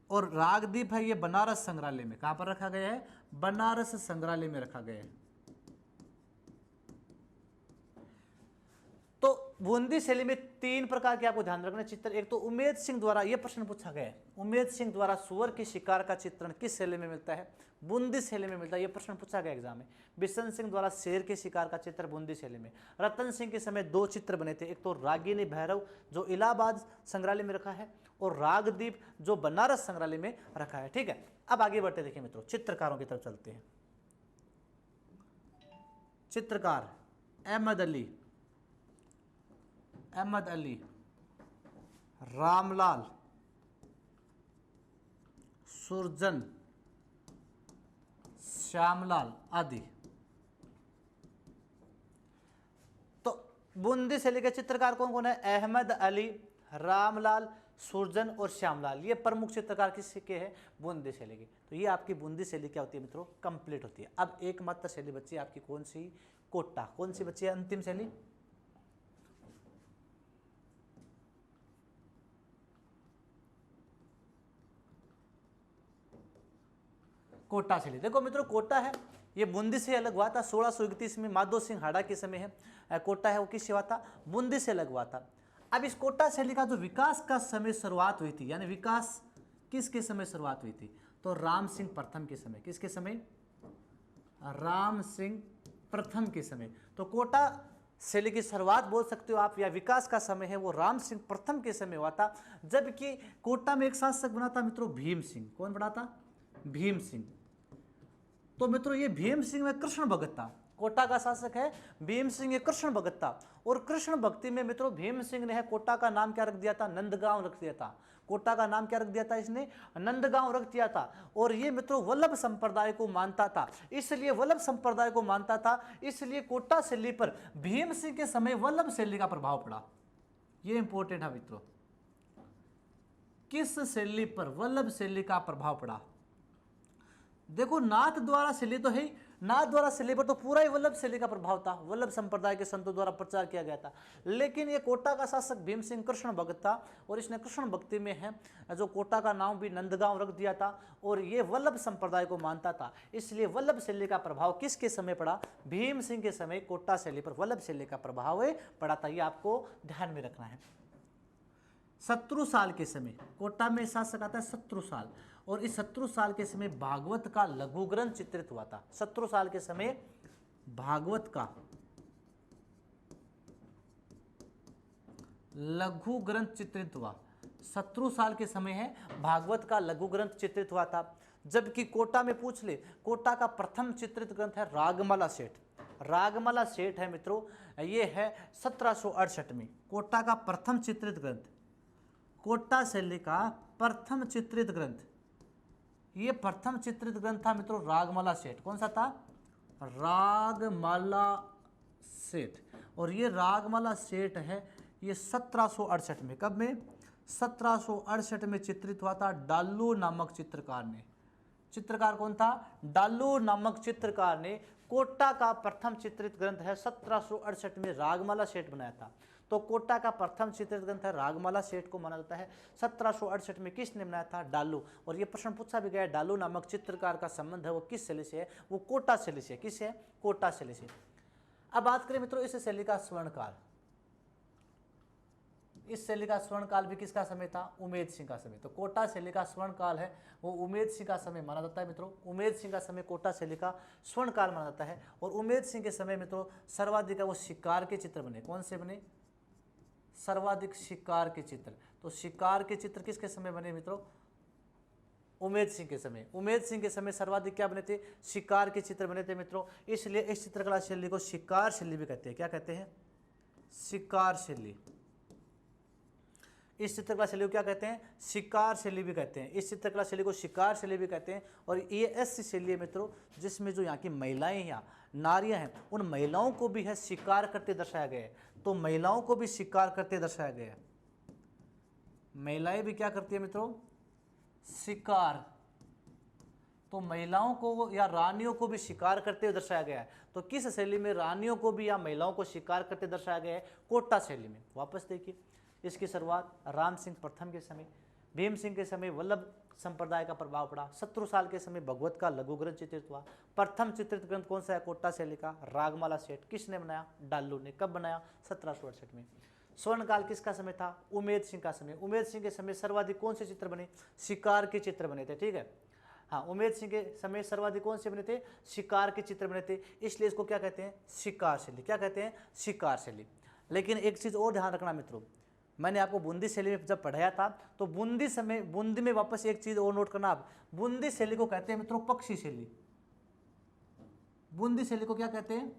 और रागदीप है ये बनारस संग्रहालय में। कहाँ पर रखा गया है? बनारस संग्रहालय में रखा गया है। तो बूंदी शैली में 3 प्रकार के आपको ध्यान रखना चित्र। एक तो उमेद सिंह द्वारा, ये प्रश्न पूछा गया है, उमेद सिंह द्वारा सूअर के शिकार का चित्रण किस शैली में मिलता है? बूंदी शैली में मिलता है। ये प्रश्न पूछा गया एग्जाम में। बिशन सिंह द्वारा शेर के शिकार का चित्र बूंदी शैली में। रतन सिंह के समय 2 चित्र बने थे, एक तो रागिनी भैरव जो इलाहाबाद संग्रहालय में रखा है और रागदीप जो बनारस संग्रहालय में रखा है। ठीक है, अब आगे बढ़ते देखिए मित्रों, चित्रकारों की तरफ चलते हैं। चित्रकार अहमद अली, अहमद अली, रामलाल, सुरजन, श्यामलाल आदि। तो बूंदी शैली के चित्रकार कौन कौन है? अहमद अली, रामलाल, सुरजन और श्यामलाल। ये प्रमुख चित्रकार किसके हैं? बूंदी शैली के। तो ये आपकी बूंदी शैली क्या होती है मित्रों? कंप्लीट होती है। अब एकमात्र शैली बची है आपकी, कौन सी? कोटा। कौन सी बची है अंतिम शैली? कोटा शैली। देखो मित्रों, कोटा है ये बूंदी से अलग हुआ था। 1631 में माधो सिंह हाड़ा के समय है कोटा है वो किससे हुआ था? बूंदी से अलग हुआ था। अब इस कोटा शैली का जो विकास का समय शुरुआत हुई थी, यानी विकास किसके समय शुरुआत हुई थी? तो राम सिंह प्रथम के समय। किसके समय? राम सिंह प्रथम के समय। तो कोटा शैली की शुरुआत बोल सकते हो आप, या विकास का समय है वो राम सिंह प्रथम के समय हुआ था। जबकि कोटा में एक शासक बना था मित्रों भीम सिंह। कौन बना था? भीम सिंह। तो मित्रों ये भीम सिंह में कृष्ण भगत था कोटा का शासक है भीम सिंह, ये कृष्ण भगत था। और कृष्ण भक्ति में मित्रों भीम सिंह ने कोटा का नाम क्या रख दिया था, नंदगांव रख दिया था। कोटा का नाम क्या रख दिया था इसने, नंदगांव रख दिया था। और ये मित्रों वल्लभ संप्रदाय को मानता था, इसलिए वल्लभ संप्रदाय को मानता था, इसलिए कोटा शैली पर भीम सिंह के समय वल्लभ शैली का प्रभाव पड़ा। ये इंपॉर्टेंट है मित्रों, किस शैली पर वल्लभ शैली का प्रभाव पड़ा। देखो नाथ द्वारा शैली तो है, नाथ द्वारा शैली पर तो पूरा ही वल्लभ शैली का प्रभाव था, वल्लभ संप्रदाय के संतों द्वारा प्रचार किया गया था। लेकिन ये कोटा का शासक भीम सिंह कृष्ण भक्त था और इसने कृष्ण भक्ति में है जो कोटा का नाम भी नंदगांव रख दिया था और ये वल्लभ संप्रदाय को मानता था, इसलिए वल्लभ शैली का प्रभाव किसके समय पड़ा, भीम सिंह के समय कोटा शैली पर वल्लभ शैली का प्रभाव पड़ा था। ये आपको ध्यान में रखना है। शत्रु साल के समय कोटा में शासक आता है शत्रु साल, और इस शत्रु साल के समय भागवत का लघु ग्रंथ चित्रित हुआ था। शत्रु साल के समय भागवत का लघु ग्रंथ चित्रित हुआ। शत्रु साल के समय है भागवत का लघु ग्रंथ चित्रित हुआ था। जबकि कोटा में पूछ ले, कोटा का प्रथम चित्रित ग्रंथ है रागमाला सेठ। रागमाला सेठ है मित्रों, ये है 1768 में कोटा का प्रथम चित्रित ग्रंथ, कोटा शैली का प्रथम चित्रित ग्रंथ। ये प्रथम चित्रित ग्रंथ था मित्रों रागमाला सेठ। कौन सा था, रागमाला सेठ। और ये रागमाला सेठ है ये 1768 में, कब में, 1768 में चित्रित हुआ था डालू नामक चित्रकार ने। चित्रकार कौन था, डालू नामक चित्रकार ने कोटा का प्रथम चित्रित ग्रंथ है 1768 में रागमाला सेठ बनाया था। तो कोटा का प्रथम चित्रित ग्रंथ है रागमाला सेठ को माना जाता है 1768 में। किसने बनाया था, डालू। और ये प्रश्न पूछा भी गया है, डालू नामक चित्रकार का संबंध है वो किस शैली से है, वो कोटा शैली से। किस है, कोटा शैली से। अब बात करें मित्रों इस शैली का स्वर्णकाल। इस शैली का स्वर्णकाल भी किसका समय था, उमेद सिंह का समय। तो कोटा शैली का स्वर्णकाल है वो उमेद सिंह का समय माना जाता है मित्रों। उमेद सिंह का समय कोटा शैली का स्वर्णकाल माना जाता है। और उमेद सिंह के समय मित्रों सर्वाधिक वो शिकार के चित्र बने। कौन से बने, सर्वाधिक शिकार के चित्र। तो शिकार के चित्र किसके समय बने मित्रों, उमेद सिंह के समय। उमेद सिंह के समय सर्वाधिक क्या बने थे, शिकार के चित्र बने थे मित्रों। इसलिए इस चित्रकला शैली को शिकार शैली भी कहते हैं। क्या कहते हैं, शिकार शैली। इस चित्रकला शैली को क्या कहते हैं, शिकार शैली भी कहते हैं। इस चित्रकला शैली को शिकार शैली भी कहते हैं। और ये ऐसी शैली है मित्रों जिसमें जो यहाँ की महिलाएं या नारियां हैं उन महिलाओं को भी है शिकार करते दर्शाया गया है। तो महिलाओं को भी शिकार करते दर्शाया गया है। महिलाएं भी क्या करती है मित्रों, शिकार। तो महिलाओं को या रानियों को भी शिकार करते हुए दर्शाया गया है। तो किस शैली में रानियों को भी या महिलाओं को शिकार करते दर्शाया गया है, कोटा शैली में। वापस देखिए, इसकी शुरुआत राम सिंह प्रथम के समय, भीम सिंह के समय वल्लभ संप्रदाय का प्रभाव पड़ा। शत्रु साल के समय भगवत का लघु ग्रंथ चित्रित हुआ। प्रथम चित्रित ग्रंथ कौन सा है, कोटा शैली का रागमाला सेठ। किसने बनाया, डालू ने। कब बनाया, 1768 में। स्वर्णकाल किसका समय था, उमेद सिंह का समय। उमेद सिंह के समय सर्वाधिक कौन से चित्र बने, शिकार के चित्र बने थे। ठीक है, हाँ, उमेद सिंह के समय सर्वाधिक कौन से बने थे, शिकार के चित्र बने थे। इसलिए इसको क्या कहते हैं, शिकार शैली। क्या कहते हैं, शिकार शैली। लेकिन एक चीज और ध्यान रखना मित्रों, मैंने आपको बूंदी शैली में जब पढ़ाया था तो बूंदी में वापस एक चीज और नोट करना आप, बूंदी शैली को कहते हैं मित्रों पक्षी शैली। बूंदी शैली को क्या कहते हैं,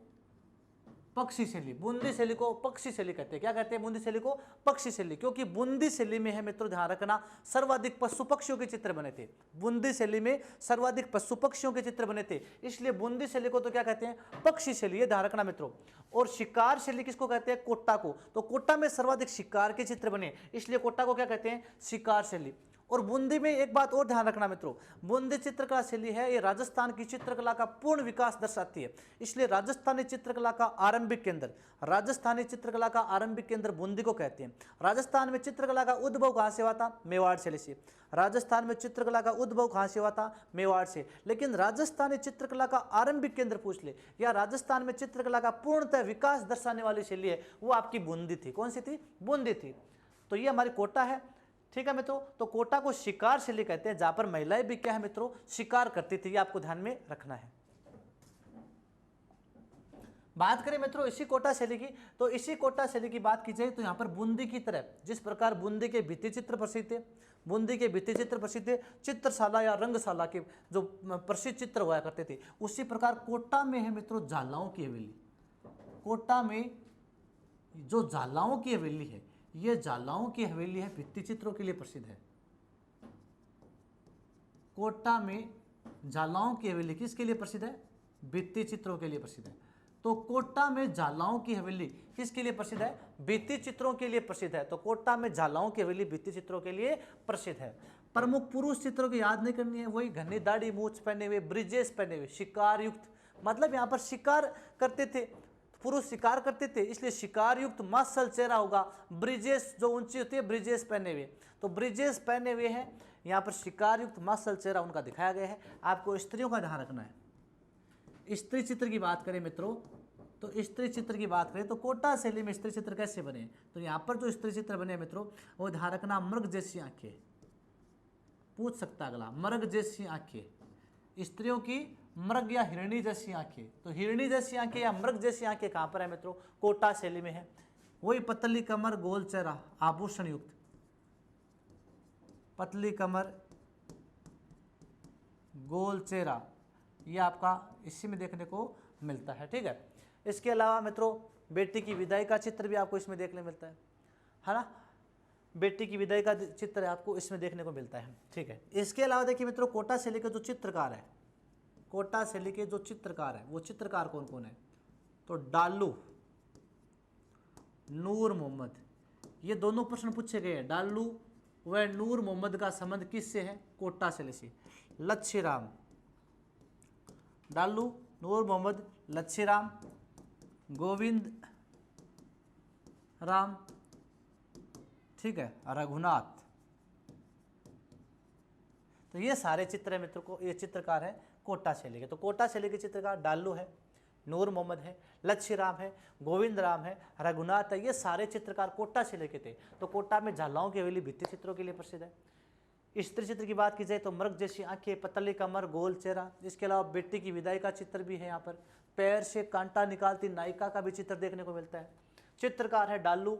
पक्षी शैली। बूंदी शैली को पक्षी शैली कहते हैं। क्या कहते हैं, बूंदी शैली को पक्षी शैली। क्योंकि बूंदी शैली में है मित्रों, ध्यान रखना, सर्वाधिक पशु पक्षियों के चित्र बने थे। बूंदी शैली में सर्वाधिक पशु पक्षियों के चित्र बने थे, इसलिए बूंदी शैली को तो क्या कहते हैं, पक्षी शैली। ये ध्यान रखना मित्रों। और शिकार शैली किसको कहते हैं, कोटा को। तो कोटा में सर्वाधिक शिकार के चित्र बने, इसलिए कोटा को क्या कहते हैं, शिकार शैली। और बूंदी में एक बात और ध्यान रखना मित्रों, बूंदी चित्रकला शैली है ये राजस्थान की चित्रकला का पूर्ण विकास दर्शाती है। इसलिए राजस्थानी चित्रकला का आरंभिक केंद्र, राजस्थानी चित्रकला का आरंभिक केंद्र बूंदी को कहते हैं। राजस्थान में चित्रकला का उद्भव कहाँ से हुआ था, मेवाड़ शैली से। राजस्थान में चित्रकला का उद्भव कहाँ से हुआ था, मेवाड़ से। लेकिन राजस्थानी चित्रकला का आरंभिक केंद्र पूछ ले या राजस्थान में चित्रकला का पूर्णतः विकास दर्शाने वाली शैली है वो आपकी बूंदी थी। कौन सी थी, बूंदी थी। तो ये हमारी कोटा है। ठीक है मित्रों, तो कोटा को शिकार शैली कहते हैं, जहां पर महिलाएं भी क्या है मित्रों, शिकार करती थी। ये आपको ध्यान में रखना है। बात करें मित्रों इसी कोटा शैली की, तो इसी कोटा शैली की बात की जाए तो यहाँ पर बूंदी की तरह, जिस प्रकार बूंदी के भित्ति चित्र प्रसिद्ध है, बूंदी के भित्ति चित्र प्रसिद्ध है, चित्रशाला या रंगशाला के जो प्रसिद्ध चित्र हुआ करते थे, उसी प्रकार कोटा में है मित्रों झालाओं की हवेली। कोटा में जो झालाओं की हवेली है, ये झालाओं की हवेली है, भित्ति चित्रों के लिए प्रसिद्ध है। कोटा में झालाओं की हवेली किसके लिए प्रसिद्ध है? भित्ति चित्रों के लिए प्रसिद्ध है। तो कोटा में झालाओं की हवेली किसके लिए प्रसिद्ध है? भित्ति चित्रों के लिए प्रसिद्ध है। तो कोटा में झालाओं की हवेली भित्ति चित्रों के लिए प्रसिद्ध है। प्रमुख पुरुष चित्रों की याद नहीं करनी है, वही घनी दाढ़ी मूछ पहने हुए, ब्रिजेश पहने हुए, शिकार युक्त, मतलब यहाँ पर शिकार करते थे, पुरुष शिकार करते थे, इसलिए शिकार युक्त मसल चेहरा होगा। ब्रिजेश जो ऊंची होती है, ब्रिजेश पहने हुए, तो ब्रिजेश पहने हुए हैं, यहाँ पर शिकार युक्त मसल चेहरा उनका दिखाया गया है। आपको स्त्रियों का ध्यान रखना है। स्त्री चित्र की बात करें मित्रों, तो स्त्री चित्र की बात करें तो कोटा शैली में स्त्री चित्र कैसे बने? तो यहाँ पर जो स्त्री चित्र बने मित्रों, वो ध्यान रखना, मृग जैसी आंखें, पूछ सकता अगला, मृग जैसी आंखें, स्त्रियों की मृग या हिरणी जैसी आंखें। तो हिरणी जैसी आंखें या मृग जैसी आंखें कहाँ पर है मित्रों? कोटा शैली में है। वही पतली कमर, गोल चेहरा, आभूषण युक्त, पतली कमर, गोल चेहरा, ये आपका इसी में देखने को मिलता है। ठीक है, इसके अलावा मित्रों बेटी की विदाई का चित्र भी आपको इसमें देखने मिलता है ना? बेटी की विदाई का चित्र आपको इसमें देखने को मिलता है। ठीक है, इसके अलावा देखिए मित्रों, कोटा शैली के जो चित्रकार है, कोटा शैली के जो चित्रकार है, वो चित्रकार कौन कौन है? तो डाल्लू, नूर मोहम्मद, ये दोनों प्रश्न पूछे गए हैं। डाल्लू व नूर मोहम्मद का संबंध किससे है? कोटा शैली से। लच्छीराम, डाल्लू, नूर मोहम्मद, लच्छीराम, गोविंद राम, ठीक है, रघुनाथ। तो ये सारे चित्र है मित्रों को, ये चित्रकार है कोटा शैली के। तो कोटा शैली के चित्रकार डाल्लू है, नूर मोहम्मद है, लच्छीराम है, गोविंद राम है, रघुनाथ है, ये सारे चित्रकार कोटा शैली के थे। तो कोटा में झालाओं की हवेली भित्ति चित्रों के लिए प्रसिद्ध है। स्त्री चित्र की बात की जाए तो मृग जैसी आंखें, पतली कमर, गोल चेहरा। इसके अलावा बेटी की विदाई का चित्र भी है यहाँ पर। पैर से कांटा निकालती नायिका का भी चित्र देखने को मिलता है। चित्रकार है डाल्लू,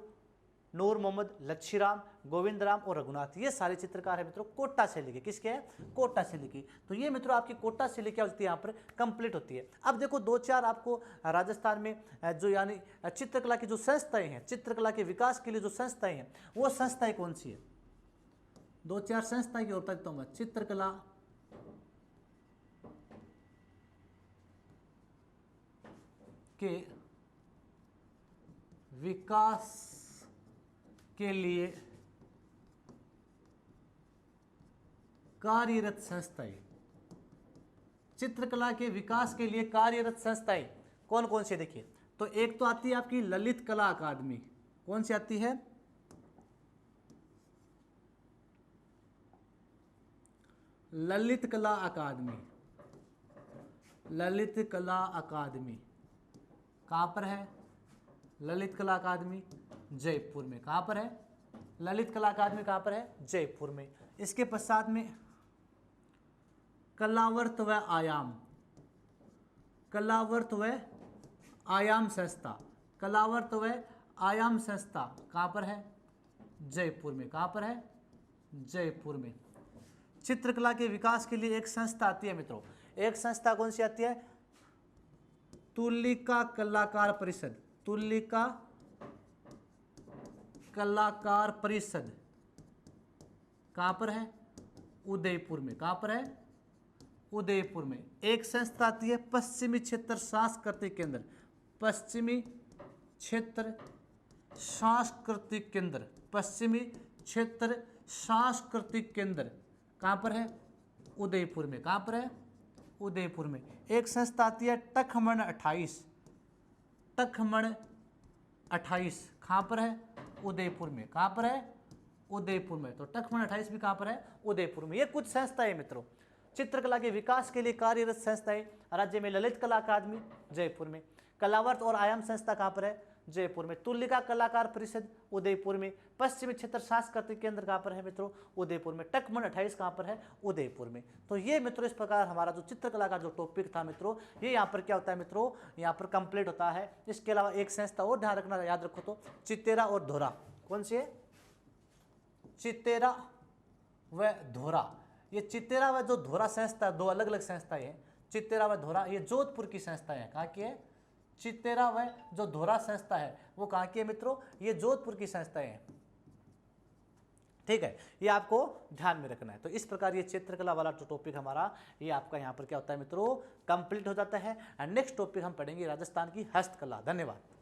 नूर मोहम्मद, लच्छीराम, गोविंद राम और रघुनाथ। ये सारे चित्रकार है मित्रों कोटा शैली के। किसके हैं? कोटा शैली की। तो ये मित्रों आपकी कोटा शैली क्या होती है, यहाँ पर कंप्लीट होती है। अब देखो दो चार आपको राजस्थान में जो यानी चित्रकला की जो संस्थाएं हैं, चित्रकला के विकास के लिए जो संस्थाएं हैं, वो संस्थाएं कौन सी है? दो चार संस्थाएं की ओर देखता हूं मैं। चित्रकला के विकास के लिए कार्यरत संस्थाएं, चित्रकला के विकास के लिए कार्यरत संस्थाएं कौन कौन सी? देखिए, तो एक तो आती है आपकी ललित कला अकादमी। कौन सी आती है? ललित कला अकादमी। ललित कला अकादमी कहाँ पर है? ललित कला अकादमी जयपुर में। कहाँ पर है? ललित कला अकादमी कहाँ पर है? जयपुर में। इसके पश्चात में कलावर्त व आयाम, कलावर्त व आयाम संस्था, कलावर्त व आयाम संस्था कहाँ पर है? जयपुर में। कहाँ पर है? जयपुर में। चित्रकला के विकास के लिए एक संस्था आती है मित्रों। एक संस्था कौन सी आती है? तुलिका कलाकार परिषद। तुलिका कलाकार परिषद कहाँ पर है? उदयपुर में। कहाँ पर है? उदयपुर में। एक संस्था आती है पश्चिमी क्षेत्र सांस्कृतिक केंद्र। पश्चिमी क्षेत्र सांस्कृतिक केंद्र, पश्चिमी क्षेत्र सांस्कृतिक केंद्र कहाँ पर है? उदयपुर में। कहाँ पर है? उदयपुर में। एक संस्था आती है टखमण 28। टखमण 28 कहाँ पर है? उदयपुर में। कहाँ पर है? उदयपुर में। तो टखमण 28 भी कहाँ पर है? उदयपुर में। ये कुछ संस्थाएं मित्रों चित्रकला के विकास के लिए कार्यरत संस्थाएं राज्य में। ललित कला अकादमी जयपुर में। कलावर्त और आयाम संस्था कहाँ पर है? जयपुर में। तुलिका कलाकार परिषद उदयपुर में। पश्चिमी क्षेत्र सांस्कृतिक केंद्र कहाँ पर है मित्रों? उदयपुर में। टकमन 28 कहाँ पर है? उदयपुर में। तो ये मित्रों इस प्रकार हमारा जो चित्रकला का जो टॉपिक था मित्रों, ये यहाँ पर क्या होता है मित्रों, यहाँ पर कंप्लीट होता है। इसके अलावा एक संस्था और ध्यान रखना, याद रखो तो, चित्तेरा और धोरा। कौन सी है? चित्तेरा व धोरा। ये चित्तेरा व जो धोरा संस्था, दो अलग अलग संस्थाएं हैं। चित्तेरा व धोरा ये जोधपुर की संस्था है। कहाँ की है? चित्तेरा व जो धोरा संस्था है वो कहाँ की है मित्रों? ये जोधपुर की संस्थाएं हैं। ठीक है, ये आपको ध्यान में रखना है। तो इस प्रकार ये चित्रकला वाला जो टॉपिक हमारा, ये आपका यहाँ पर क्या होता है मित्रों, कंप्लीट हो जाता है। एंड नेक्स्ट टॉपिक हम पढ़ेंगे राजस्थान की हस्तकला। धन्यवाद।